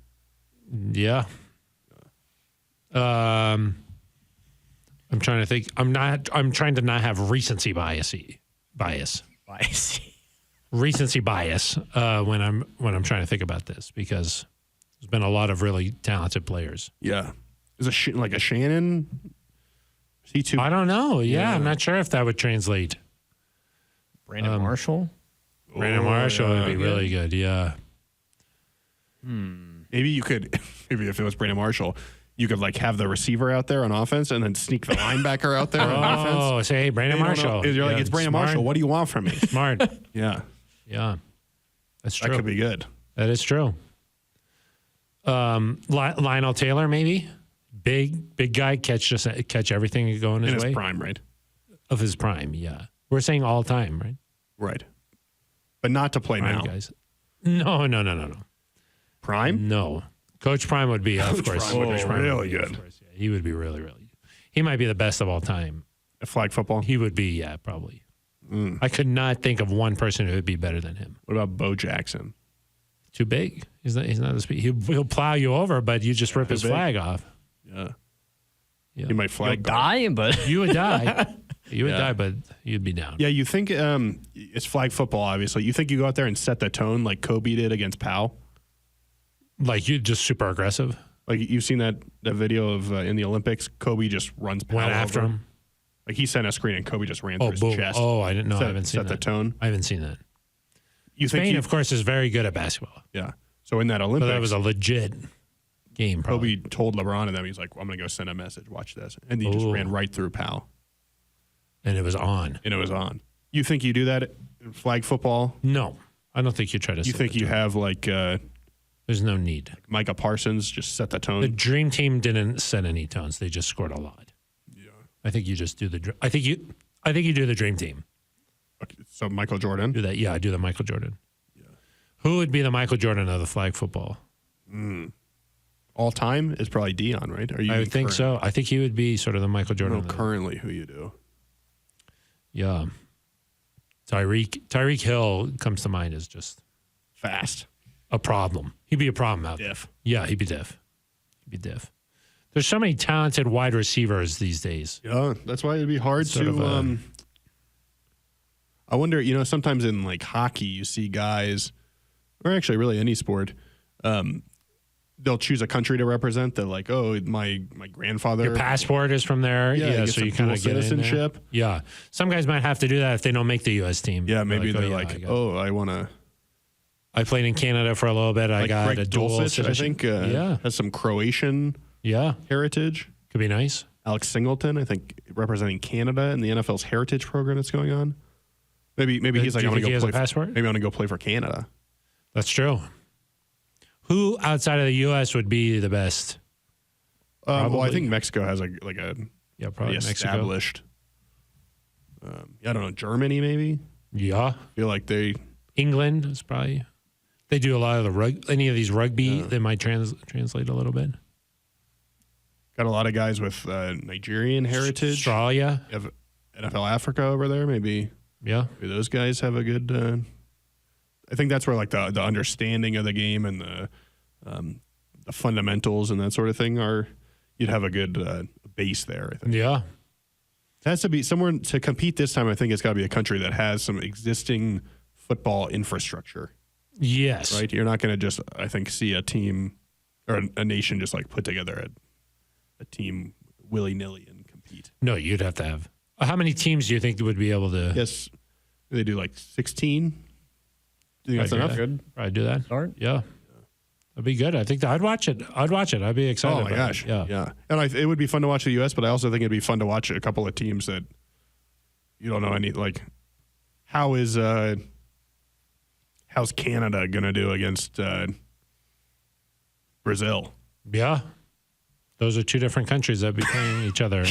Yeah. I'm trying to think. I'm trying to not have recency bias. bias. Recency bias when I'm trying to think about this, because there's been a lot of really talented players. Yeah. Is like a Shannon? Is he too? I don't know. Yeah, I'm not sure if that would translate. Brandon Marshall. Brandon Marshall would be really good. Yeah. Maybe you could. Maybe if it was Brandon Marshall, you could like have the receiver out there on offense and then sneak the linebacker out there on offense. Oh, say, hey, Brandon Marshall. You're like, it's Brandon Marshall. What do you want from me? Smart. Yeah. Yeah. That's true. That could be good. That is true. Lionel Taylor, maybe. Big guy, catch everything going his way. In his prime, right? Of his prime, yeah. We're saying all time, right? Right. But not to play Prime now. guys. No. Prime? No. Coach Prime would be, of course. Prime would be Coach Prime really would be, good. of course, yeah. He would be really, really good. He might be the best of all time. At flag football? He would be, yeah, probably. I could not think of one person who would be better than him. What about Bo Jackson? Too big. He's not a speed. He'll plow you over, but you just rip his big. flag off. Yeah. Yeah. He might flag Die, but You would die. You would die, but you'd be down. Yeah, you think it's flag football, obviously. You think you go out there and set the tone like Kobe did against Powell? Like you just super aggressive. Like you've seen that video of in the Olympics, Kobe just runs Powell Went after over. him. Like he sent a screen and Kobe just ran Oh, through his boom. chest. Oh, I didn't know. I haven't seen set that. the tone. I haven't seen that. You Spain, think of course, is very good at basketball. Yeah. So in that So Olympics, that was a legit game, probably. Kobe told LeBron and them, he's like, well, I'm going to go send a message. Watch this. And he just Ooh. ran right through Powell. And it was on. And it was on. You think you do that in flag football? No, I don't think you try to. You think you have like There's no need. Micah Parsons just set the tone? The dream team didn't set any tones. They just scored a lot. Yeah. I think you just do the. I think you do the dream team. Okay, so Michael Jordan? Do that. Yeah, I do the Michael Jordan. Yeah. Who would be the Michael Jordan of the flag football? All time is probably Dion, right? Are you I would think so. I think he would be sort of the Michael I Jordan. don't know currently who you do. Yeah. Tyreek Hill comes to mind as just Fast. a problem. He'd be a problem out there. Diff. Yeah, he'd be diff. There's so many talented wide receivers these days. Yeah, that's why it'd be hard Sort of to. I wonder, sometimes in like hockey, you see guys, or actually really any sport, they'll choose a country to represent. They're like, oh, my grandfather. Your passport is from there. Yeah, Yeah, you get so some you kind dual of get citizenship. in there. Yeah. Some guys might have to do that if they don't make the U.S. team. Yeah, maybe they're yeah, like, I want to. I played in Canada for a little bit. I Like got Greg a dual Dulcich, I citizenship. think, has some Croatian Yeah. heritage. Could be nice. Alex Singleton, I think, representing Canada in the NFL's heritage program that's going on. Maybe he's like, Do you I'm think going he to has go a play. passport? Maybe I'm going to go play for Canada. That's true. Who outside of the U.S. would be the best? Well, I Probably. think Mexico has a Yeah, pretty probably Mexico. established. I don't know, Germany maybe. Yeah. I feel like they. England is probably. They do a lot of the any of these rugby. They might translate a little bit. Got a lot of guys with Nigerian heritage. Australia. You have NFL Africa over there. Maybe Yeah. those guys have a good. I think that's where like the understanding of the game and the fundamentals and that sort of thing are. You'd have a good base there. I think Yeah. it has to be somewhere to compete this time. I think it's got to be a country that has some existing football infrastructure. Yes. Right. You're not going to just I think see a team or a nation just like put together a team willy nilly and compete. No, you'd have to have. How many teams do you think would be able to? Yes, they do like 16. Do you think that's Probably enough? do that. Probably do that. Start? Yeah. That'd be good. I think I'd watch it. I'd be excited. Oh my about gosh, it. Yeah. yeah. And it would be fun to watch the U.S., but I also think it'd be fun to watch a couple of teams that you don't know any. Like, how's Canada gonna do against Brazil? Yeah. Those are two different countries that'd be playing each other.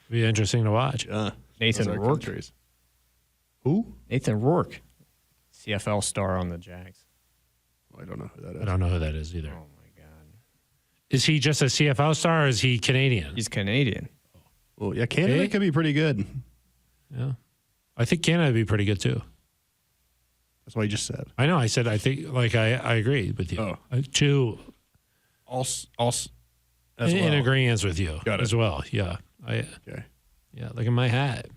Be interesting to watch. Yeah, Nathan those are Rourke. countries. Who? Nathan Rourke, CFL star on the Jags. I don't know who that is. I don't know who that is either. Oh my God, Is he just a CFL star or is he Canadian? he's Canadian. Well, yeah, Canada Hey? could be pretty good. Yeah. I think Canada would be pretty good too. That's what you just said. I know. I said I think I agree with you. Oh. Two All as in well. agreement with you Got it. as well. Yeah. Okay. Yeah. Look at my hat.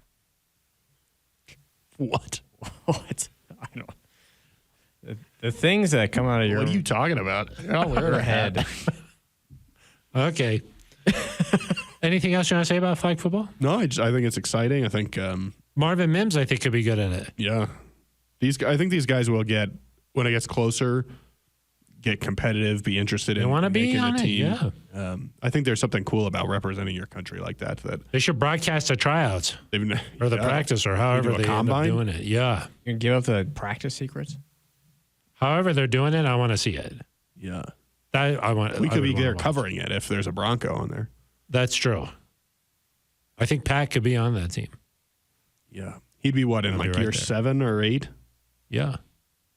What? What? I don't. The things that come out of What are you talking about? your head. Okay. Anything else you want to say about flag football? No, I think it's exciting. I think, Marvin Mims, I think, could be good at it. yeah, I think these guys will get, when it gets closer, get competitive, be interested in want to be making on a it, team. yeah. I think there's something cool about representing your country like that. That They should broadcast the tryouts they've or the practice or however a they end up combine? doing it. Yeah. You can give up the practice secrets. However they're doing it, I want to see it. Yeah, I want. we I could would be wanna there watch. covering it if there's a Bronco on there. That's true. I think Pat could be on that team. Yeah, he'd be what in He'll be like right year there. 7 or 8. Yeah.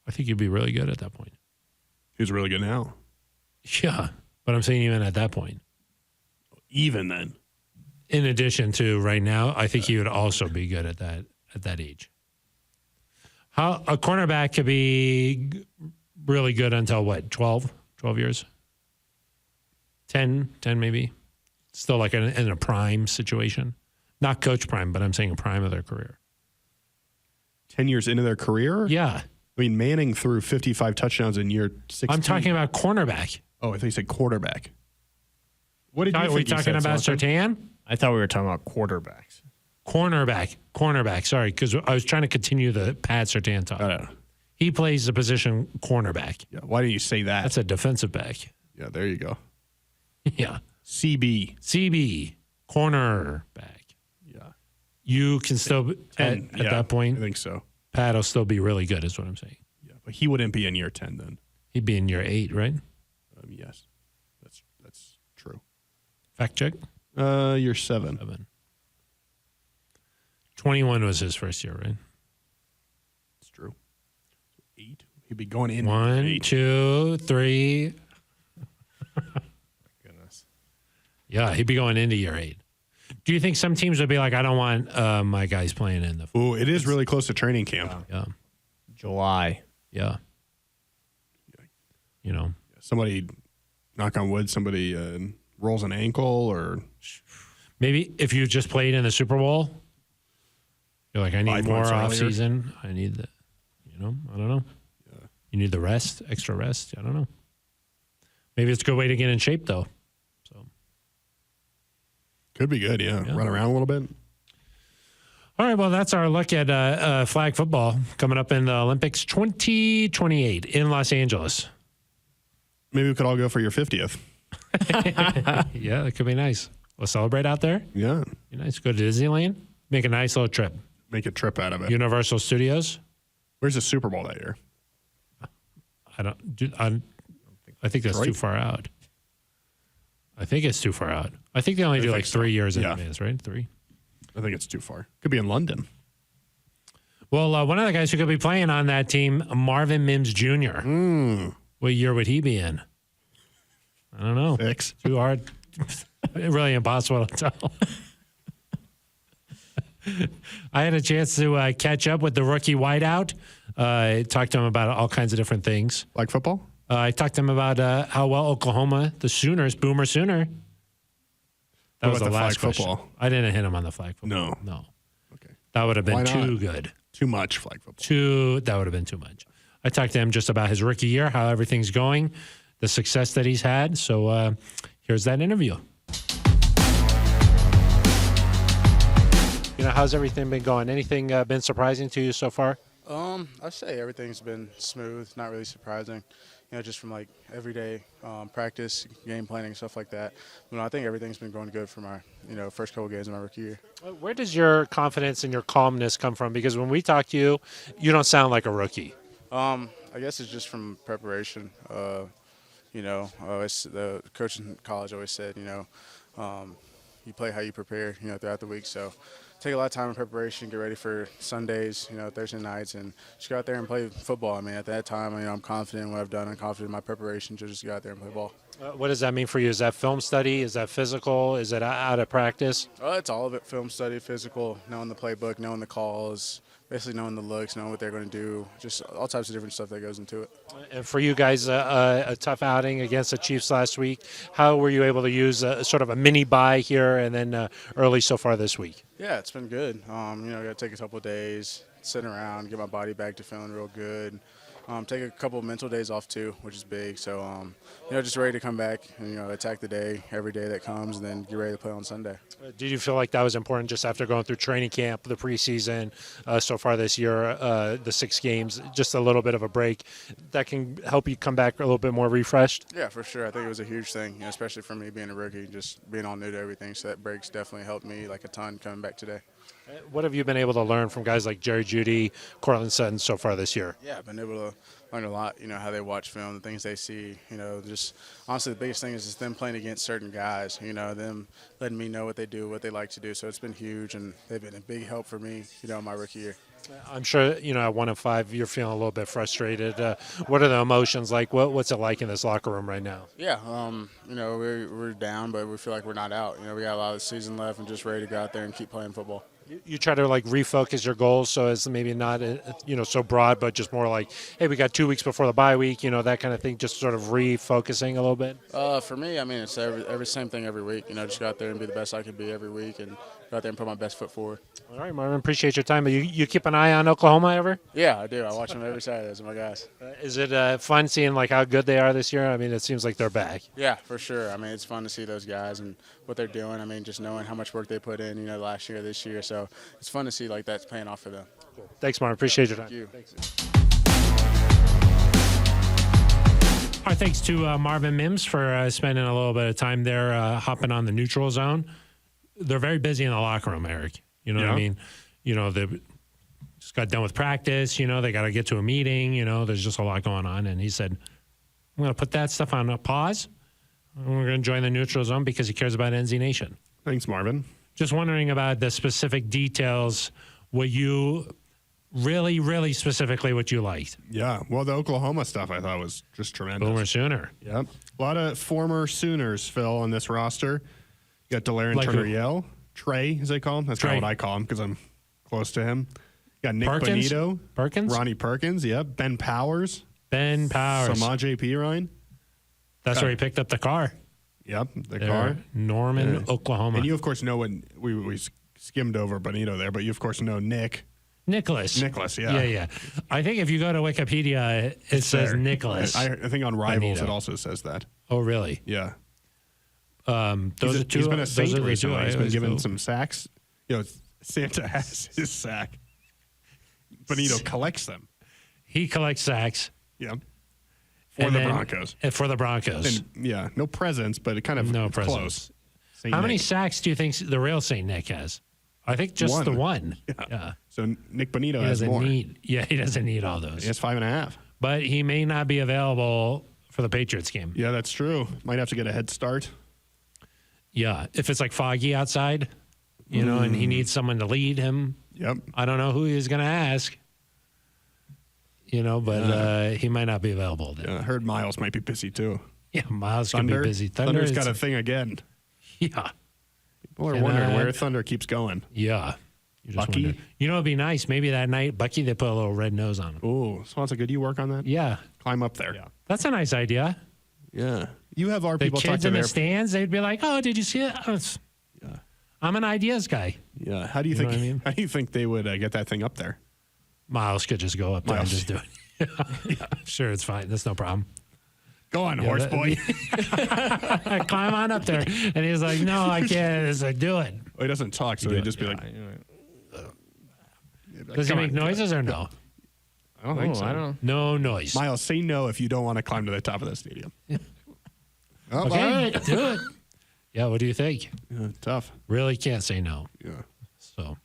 I think you'd be really good at that point. He's really good now. Yeah. But I'm saying even at that point. Even then, In addition to right now, I think he would also be good at that age. How a cornerback could be really good until what, 12 years? 10 maybe? Still like in a prime situation. Not coach prime, but I'm saying a prime of their career. 10 years into their career. Yeah. I mean, Manning threw 55 touchdowns in year 16. I'm talking about cornerback. Oh, I thought you said quarterback. What did you Are think we you talking said, about Swanson? Surtain? I thought we were talking about quarterbacks. Cornerback. Sorry, because I was trying to continue the Pat Surtain talk. He plays the position cornerback. Yeah. Why didn't you say that? That's a defensive back. Yeah, there you go. Yeah. CB. Cornerback. Yeah. You can still, at Yeah, that I point, think so. Pat will still be really good, is what I'm saying. Yeah, but he wouldn't be in year 10 then. He'd be in year 8, right? Yes, that's true. Fact check. Year 7. 21 was his first year, right? It's true. 8. He'd be going in. 1, 8. 2, 3. Goodness. Yeah, he'd be going into year 8. Do you think some teams would be like, I don't want my guys playing in the... Ooh, it is really close to training camp. Yeah. July. Yeah. You know. Somebody, knock on wood, somebody rolls an ankle or Maybe if you just played in the Super Bowl, you're like, I need 5 more months off earlier. season. I need the, I don't know. Yeah. You need the rest, extra rest. I don't know. Maybe it's a good way to get in shape, though. So, could be good. Yeah. Yeah. Run around a little bit. all right. Well, that's our look at flag football coming up in the Olympics 2028 in Los Angeles. Maybe we could all go for your 50th. Yeah, that could be nice. We'll celebrate out there. Yeah. Be nice. Go to Disneyland. Make a nice little trip. Make a trip out of it. Universal Studios. Where's the Super Bowl that year? I think that's Detroit? too far out. I think it's too far out. I think they only do think like so. 3 years in Yeah. advance, right? 3. I think it's too far. Could be in London. Well, one of the guys who could be playing on that team, Marvin Mims Jr. What year would he be in? I don't know. 6. Too hard. Really impossible to tell. I had a chance to catch up with the rookie wideout. I talked to him about all kinds of different things. Like football? I talked to him about how well Oklahoma, the Sooners, Boomer Sooner. That What was about the the last flag question. football? I didn't hit him on the flag football. No. Okay. That would have Why been not? too good. Too much flag football. That would have been too much. I talked to him just about his rookie year, how everything's going, the success that he's had. So here's that interview. How's everything been going? Anything been surprising to you so far? I'd say everything's been smooth, not really surprising. Just from like everyday practice, game planning, stuff like that. I think everything's been going good for my, first couple games of my rookie year. Where does your confidence and your calmness come from? Because when we talk to you, you don't sound like a rookie. I guess it's just from preparation. The coach in college always said, you play how you prepare, throughout the week. So take a lot of time in preparation, get ready for Sundays, Thursday nights, and just go out there and play football. At that time, I'm confident in what I've done. I'm confident in my preparation to just go out there and play ball. What does that mean for you? Is that film study? Is that physical? Is it out of practice? It's all of it: film study, physical, knowing the playbook, knowing the calls, basically knowing the looks, knowing what they're going to do, just all types of different stuff that goes into it. And for you guys, a tough outing against the Chiefs last week. How were you able to use sort of a mini bye here and then early so far this week? Yeah, it's been good. Got to take a couple of days, sit around, get my body back to feeling real good. Take a couple of mental days off too, which is big. So, just ready to come back and, attack the day, every day that comes, and then get ready to play on Sunday. Did you feel like that was important just after going through training camp, the preseason, so far this year, the 6 games, just a little bit of a break that can help you come back a little bit more refreshed? Yeah, for sure. I think it was a huge thing, especially for me being a rookie, just being all new to everything. So that break's definitely helped me like a ton coming back today. What have you been able to learn from guys like Jerry Jeudy, Cortland Sutton so far this year? Yeah, I've been able to learn a lot, how they watch film, the things they see, just honestly the biggest thing is just them playing against certain guys, them letting me know what they do, what they like to do. So it's been huge, and they've been a big help for me, my rookie year. I'm sure, at 1 and 5, you're feeling a little bit frustrated. What are the emotions like? What's it like in this locker room right now? Yeah, we're down, but we feel like we're not out. We got a lot of the season left and just ready to go out there and keep playing football. You try to refocus your goals so it's maybe not so broad, but just more like, hey, we got 2 weeks before the bye week, that kind of thing. Just sort of refocusing a little bit. For me, it's every same thing every week. Just go out there and be the best I can be every week, and go out there and put my best foot forward. All right, Marvin, appreciate your time. You keep an eye on Oklahoma ever? Yeah, I do. I watch them every Saturday. Those are my guys. Is it fun seeing how good they are this year? It seems like they're back. Yeah, for sure. it's fun to see those guys and what they're doing. just knowing how much work they put in, last year, this year. So it's fun to see that's paying off for them. Cool. Thanks, Marvin. Appreciate your time. Thank you. Thanks. Our thanks to Marvin Mims for spending a little bit of time there hopping on the neutral zone. They're very busy in the locker room, Eric. You know what I mean? They just got done with practice. They got to get to a meeting. There's just a lot going on. And he said, I'm going to put that stuff on a pause. And we're going to join the neutral zone because he cares about NZ Nation. Thanks, Marvin. Just wondering about the specific details, what you really, really specifically what you liked. Yeah, well, the Oklahoma stuff I thought was just tremendous. Boomer Sooner. Yep. A lot of former Sooners, Phil, on this roster. You got Delaren Turner-Yell. Trey, as they call him. That's kind of what I call him because I'm close to him. You got Nick Perkins? Bonito. Perkins? Ronnie Perkins, yep. Ben Powers. Samaj P. Ryan. That's where he picked up the car. Yep, the car. Norman, Oklahoma. And you, of course, know when we skimmed over Bonito there, but you, of course, know Nicholas, yeah. Yeah. I think if you go to Wikipedia, it says Nicholas. I think on Rivals Bonito. it also says that. Oh, really? Yeah. Those are two. He's been a Saint recently. He's been given some sacks. Santa has his sack. Bonito collects them. He collects sacks. Yeah. For the Broncos. For the Broncos. And, no presents, but it kind of no close. presents. Saint How Nick. many sacks do you think the real Saint Nick has? I think just the one. Yeah. So Nick Bonito He has doesn't more. need. Yeah, he doesn't need all those. He has 5.5. But he may not be available for the Patriots game. Yeah, that's true. Might have to get a head start. Yeah, if it's foggy outside, and he needs someone to lead him. Yep. I don't know who he's going to ask. But he might not be available then. Yeah, I heard Miles might be busy too. Yeah, Miles could be busy. Thunder's got a thing again. Yeah. People are wondering where Thunder keeps going. Yeah. Bucky? Wonder. It'd be nice. Maybe that night, Bucky, they put a little red nose on him. Ooh, Swanson, could you work on that? Yeah. Climb up there. Yeah. That's a nice idea. Yeah. You have our The people talk kids to in their... the stands, they'd be like, oh, did you see it? Yeah. I'm an ideas guy. Yeah. How do you know think? what I mean? How do you think they would get that thing up there? Miles could just go up there and Miles. just do it. Yeah, sure, it's fine. That's no problem. Go on, horse boy. Climb on up there. And he's like, no, I can't. It's like, do it. Well, he doesn't talk, so he'd just be like, Does he "Come make on." noises or no? I don't think so. I don't. No noise. Miles, say no if you don't want to climb to the top of the stadium. Oh, all Okay, right. do it. Yeah, what do you think? Yeah, tough. Really can't say no. Yeah. So,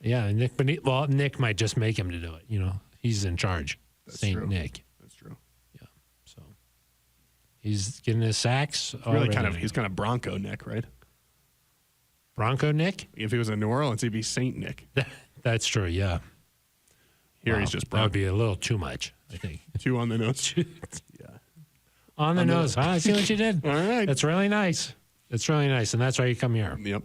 yeah, Nick might just make him to do it. He's in charge. That's Saint true. Nick. That's true. Yeah. So he's getting his sacks. Really already. he's kind of Bronco Nick, right? Bronco Nick. If he was in New Orleans, he'd be Saint Nick. That's true. Yeah. Here he's just That would Bronco. be a little too much, I think. 2 on the nose. Yeah. On the nose, huh? I see what you did. All right. That's really nice. It's really nice, and that's why you come here. Yep.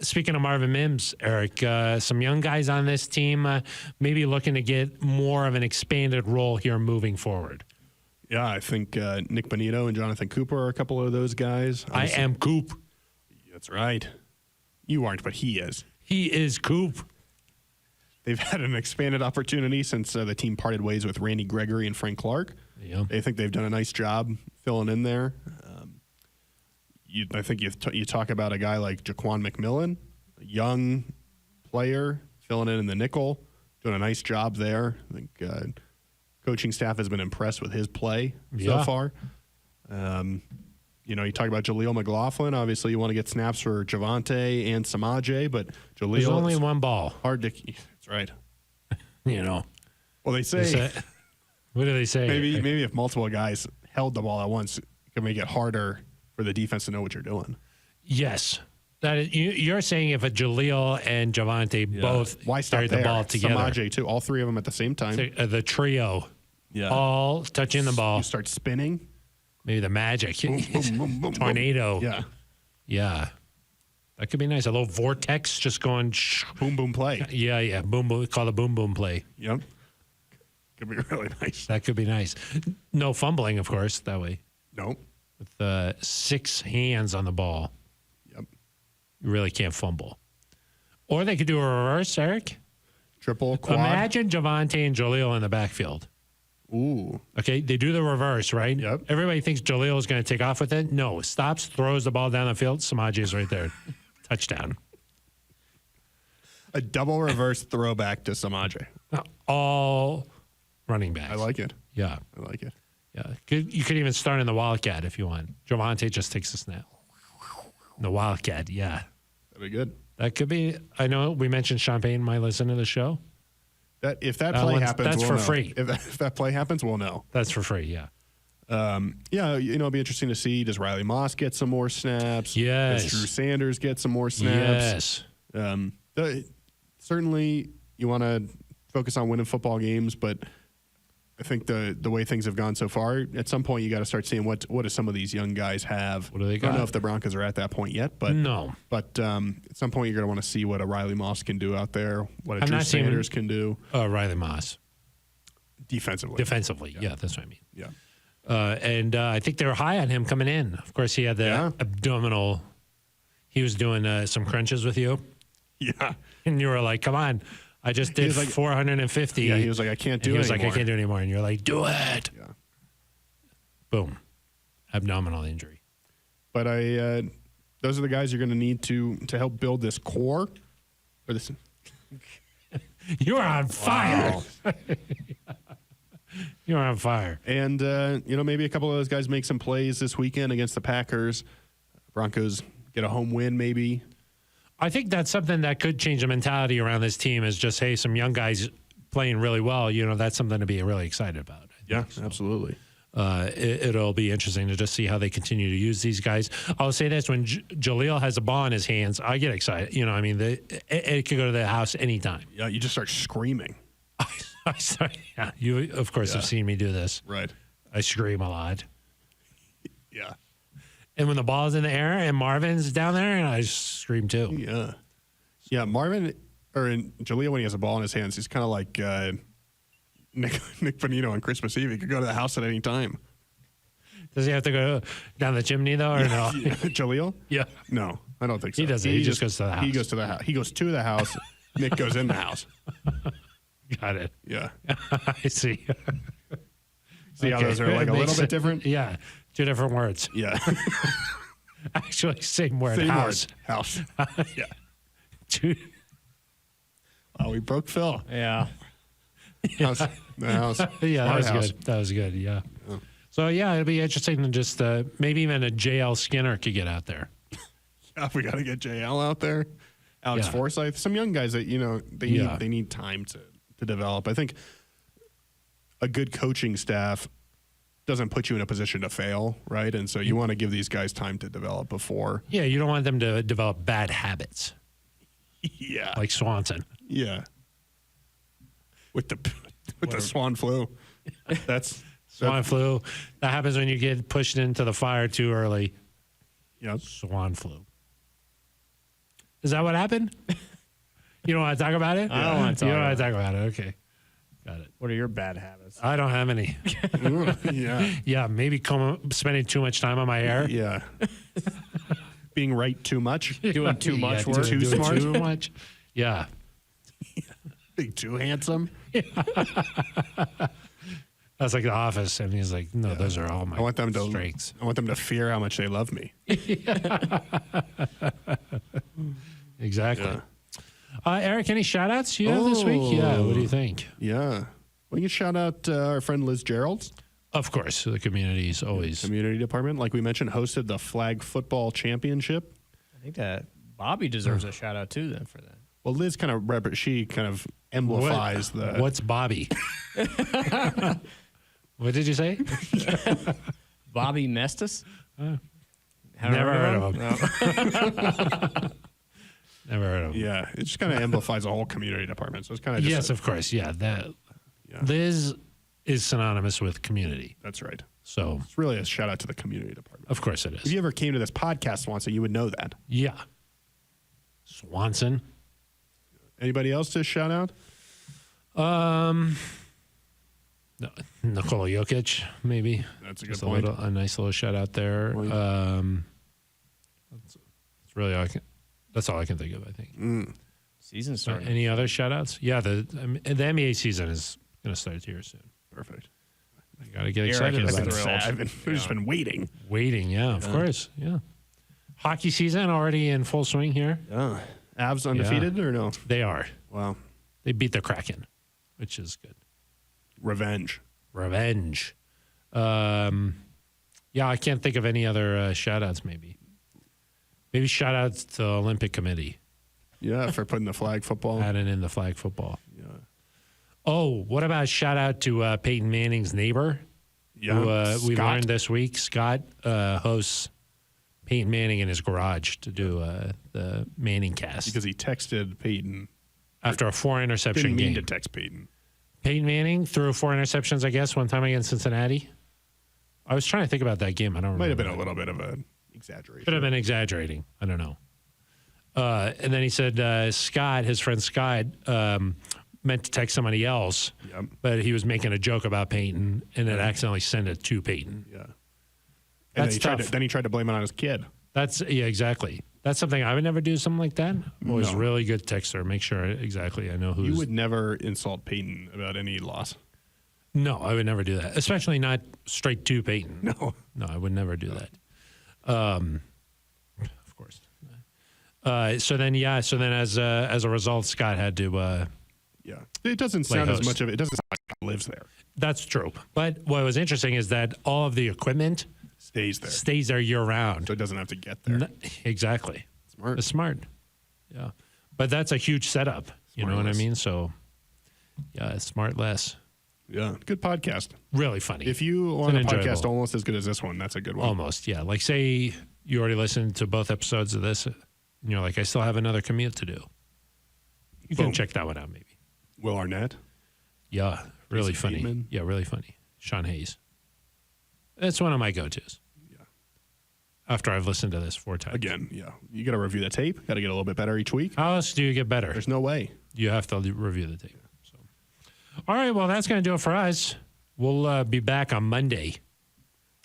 Speaking of Marvin Mims, Eric, some young guys on this team maybe looking to get more of an expanded role here moving forward. Yeah, I think Nick Bonito and Jonathan Cooper are a couple of those guys. I am Coop. That's right. You aren't, but he is. He is Coop. They've had an expanded opportunity since the team parted ways with Randy Gregory and Frank Clark. Yeah. I think they've done a nice job filling in there. I think you talk about a guy like Jaquan McMillan, a young player filling in the nickel, doing a nice job there. I think coaching staff has been impressed with his play so far. You talk about Jaleel McLaughlin. Obviously, you want to get snaps for Javonte and Samaje, but Jaleel. There's only one ball. Hard to. That's right. Well, they say. What do they say? Maybe if multiple guys held the ball at once, it can make it harder for the defense to know what you're doing. Yes. That is, you're saying if a Jaleel and Javonte both carry the ball together. Samaje, too. All three of them at the same time. The trio. Yeah. All touching the ball. You start spinning. Maybe the magic. Boom, boom, boom, boom, tornado. Yeah. Yeah. That could be nice. A little vortex just going. Boom, boom play. Yeah. Boom, boom. Call it boom, boom play. Yep. Could be really nice. That could be nice. No fumbling, of course, that way. Nope. With 6 hands on the ball. Yep. You really can't fumble. Or they could do a reverse, Eric. Triple quad. Imagine Javonte and Jaleel in the backfield. Ooh. Okay, they do the reverse, right? Yep. Everybody thinks Jaleel is going to take off with it. No, stops, throws the ball down the field. Samaje is right there. Touchdown. A double reverse throwback to Samaje. All running backs. I like it. Yeah. I like it. Yeah. You could even start in the Wildcat if you want. Javonte just takes a snap. The Wildcat, yeah. That'd be good. That could be. I know we mentioned Champagne might listen to the show. If that play happens, that's we'll for know. free. If that play happens, we'll know. That's for free, yeah. It'll be interesting to see. Does Riley Moss get some more snaps? Yes. Does Drew Sanders get some more snaps? Yes. Certainly, you want to focus on winning football games, but I think the way things have gone so far, at some point you got to start seeing what do some of these young guys have. What do they I don't got? know if the Broncos are at that point yet, but No. But at some point you're going to want to see what a Riley Moss can do out there, what a I'm Drew not seeing- Sanders can do Riley Moss. defensively. Yeah, that's what I mean. Yeah. And I think they were high on him coming in. Of course, he had the abdominal. He was doing some crunches with you. Yeah. And you were like, come on. I just did 450. Yeah, he was like, I can't do it. He was like, I can't do it anymore. And you're like, do it. Yeah. Boom. Abdominal injury. But those are the guys you're going to need to help build this core. Or this. You're on fire. You're on fire. And, maybe a couple of those guys make some plays this weekend against the Packers. Broncos get a home win, maybe. I think that's something that could change the mentality around this team is just, hey, some young guys playing really well. That's something to be really excited about. Yeah, absolutely. It'll be interesting to just see how they continue to use these guys. I'll say this: when Jaleel has a ball in his hands, I get excited. It could go to the house anytime. Yeah, you just start screaming. Yeah, you of course have seen me do this. Right. I scream a lot. Yeah. And when the ball's in the air and Marvin's down there, and I scream too. Yeah. Yeah, Marvin Jaleel, when he has a ball in his hands, he's kind of like Nick Bonito on Christmas Eve. He could go to the house at any time. Does he have to go down the chimney though, or no? Jaleel? Yeah. No, I don't think so. He doesn't. He just goes to the house. He goes to the house. He goes to the house. Nick goes in the house. Got it. Yeah. I see. See how those are like a little bit different? Yeah. 2 different words. Yeah. Actually, same word. Same house. word. House. Yeah. 2. Oh, we broke Phil. Yeah. House. The house. Yeah, that Smart was house. good. That was good. Yeah. So yeah, it'll be interesting to just maybe even a JL Skinner could get out there. Yeah, we got to get JL out there. Alex Yeah. Forsythe. Some young guys that they need time to develop. I think a good coaching staff doesn't put you in a position to fail, right? And so you want to give these guys time to develop before. Yeah, you don't want them to develop bad habits Yeah. like Swanson. Yeah. With the swan flu. That's Swan flu. That happens when you get pushed into the fire too early. Yep. Swan flu. Is that what happened? You don't want to talk about it? I don't want to You don't talk want to talk about it. Okay. Got it. What are your bad habits? I don't have any. Yeah. Yeah, maybe spending too much time on my hair. Yeah. Being right too much. Doing too much Yeah, work? Too doing smart. Too much. Yeah. Too handsome. That's like The Office, and he's like, "No, those are all my I want them to strengths." I want them to fear how much they love me. Exactly. Yeah. Eric, any shout-outs you have this week? Yeah, what do you think? Yeah. We can shout out our friend Liz Gerald's Of course, the community is always. community department. Like we mentioned, hosted the Flag Football Championship. I think that Bobby deserves a shout out too then for that. Well, Liz kind of amplifies the. What's Bobby? What did you say? Bobby Mestis? Never heard of him. No. Never heard of him. Yeah, it just kind of amplifies the whole community department. So it's kind of just Yes, of course. Yeah, Yeah. Liz is synonymous with community. That's right. So, It's really a shout out to the community department. of course it If is. you ever came to this podcast, Swanson, you would know that. Yeah. Swanson. Anybody else to shout out? No, Nikola Jokic, maybe. That's a good Just point. a nice little shout out there. Point. That's really all I can. That's all I can think of. I think. Season starting. Any other shout outs? Yeah, the NBA season is going to start here soon. Perfect. I got to get Eric excited is about it. thrilled. I've just been waiting. Waiting, yeah, of course, yeah. Hockey season already in full swing here. Yeah. Avs undefeated or no? They are. Wow. They beat the Kraken, which is good. Revenge. Revenge. Yeah, I can't think of any other shout outs, maybe. Maybe shout outs to the Olympic Committee. Yeah, for putting the flag football. Adding in the flag football. Yeah. Oh, what about shout out to Peyton Manning's neighbor? Yeah. Who, we Scott. learned this week. Scott hosts Peyton Manning in his garage to do the Manning cast Because he texted Peyton. after a 4-interception Didn't mean game. to text Peyton. Peyton Manning threw 4 interceptions, I guess, one time against Cincinnati. I was trying to think about that game. I don't remember. Might have been a little bit of an exaggeration. Could have been exaggerating. I don't know. And then he said Scott, his friend Scott, meant to text somebody else, Yep. but he was making a joke about Peyton and it accidentally sent it to Peyton. Yeah. And That's then tough. he tried to blame it on his kid. Yeah, exactly. That's something I would never do, something like that. I'm always No. really good texter. Make sure exactly I know who's. You would never insult Peyton about any loss. No, I would never do that. Especially not straight to Peyton. No. No, I would never do that. Of course. So then as a result, Scott had to. Yeah. It doesn't Play sound as host. much of it. It doesn't sound like he lives there. That's true. But what was interesting is that all of the equipment Stays there. stays there year round. So it doesn't have to get there. Exactly. Smart. It's smart. Yeah. But that's a huge setup. You know what I Smartless. mean? So, yeah, it's smart less. Yeah. Good podcast. Really funny. If you want a enjoyable. podcast almost as good as this one, that's a good one. Almost, yeah. Like, say you already listened to both episodes of this, and you're like, I still have another commute to do. You can Boom. check that one out, maybe. Will Arnett. Yeah, really Jason funny. Bateman. Yeah, really funny. Sean Hayes. That's one of my go-tos. Yeah. After I've listened to this 4 times. Again, yeah. You got to review the tape. Got to get a little bit better each week. How else do you get better? There's no way. You have to review the tape. So, all right, well, that's going to do it for us. We'll be back on Monday.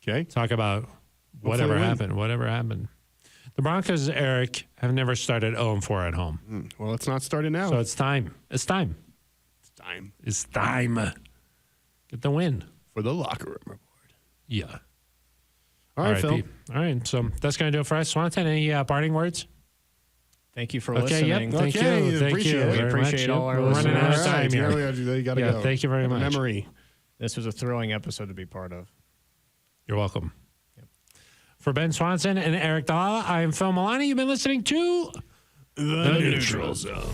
Okay. Talk about whatever happened. The Broncos, Eric, have never started 0-4 at home. Well, let's not start it now. So it's time. It's time It's time. Get the win. for the locker room report. Yeah. All right, Phil. Pete. All right, so that's going to do it for us. Swanton, any parting words? Thank you for Okay, listening. yep. Thank Okay, you. Thank appreciate you. it. We very appreciate much. all our We're running out of listeners. time here. You got to Yeah, go. thank you very much. Memory. This was a thrilling episode to be part of. You're welcome. For Ben Swanson and Eric Dalala, I am Phil Milani. You've been listening to The Neutral Zone.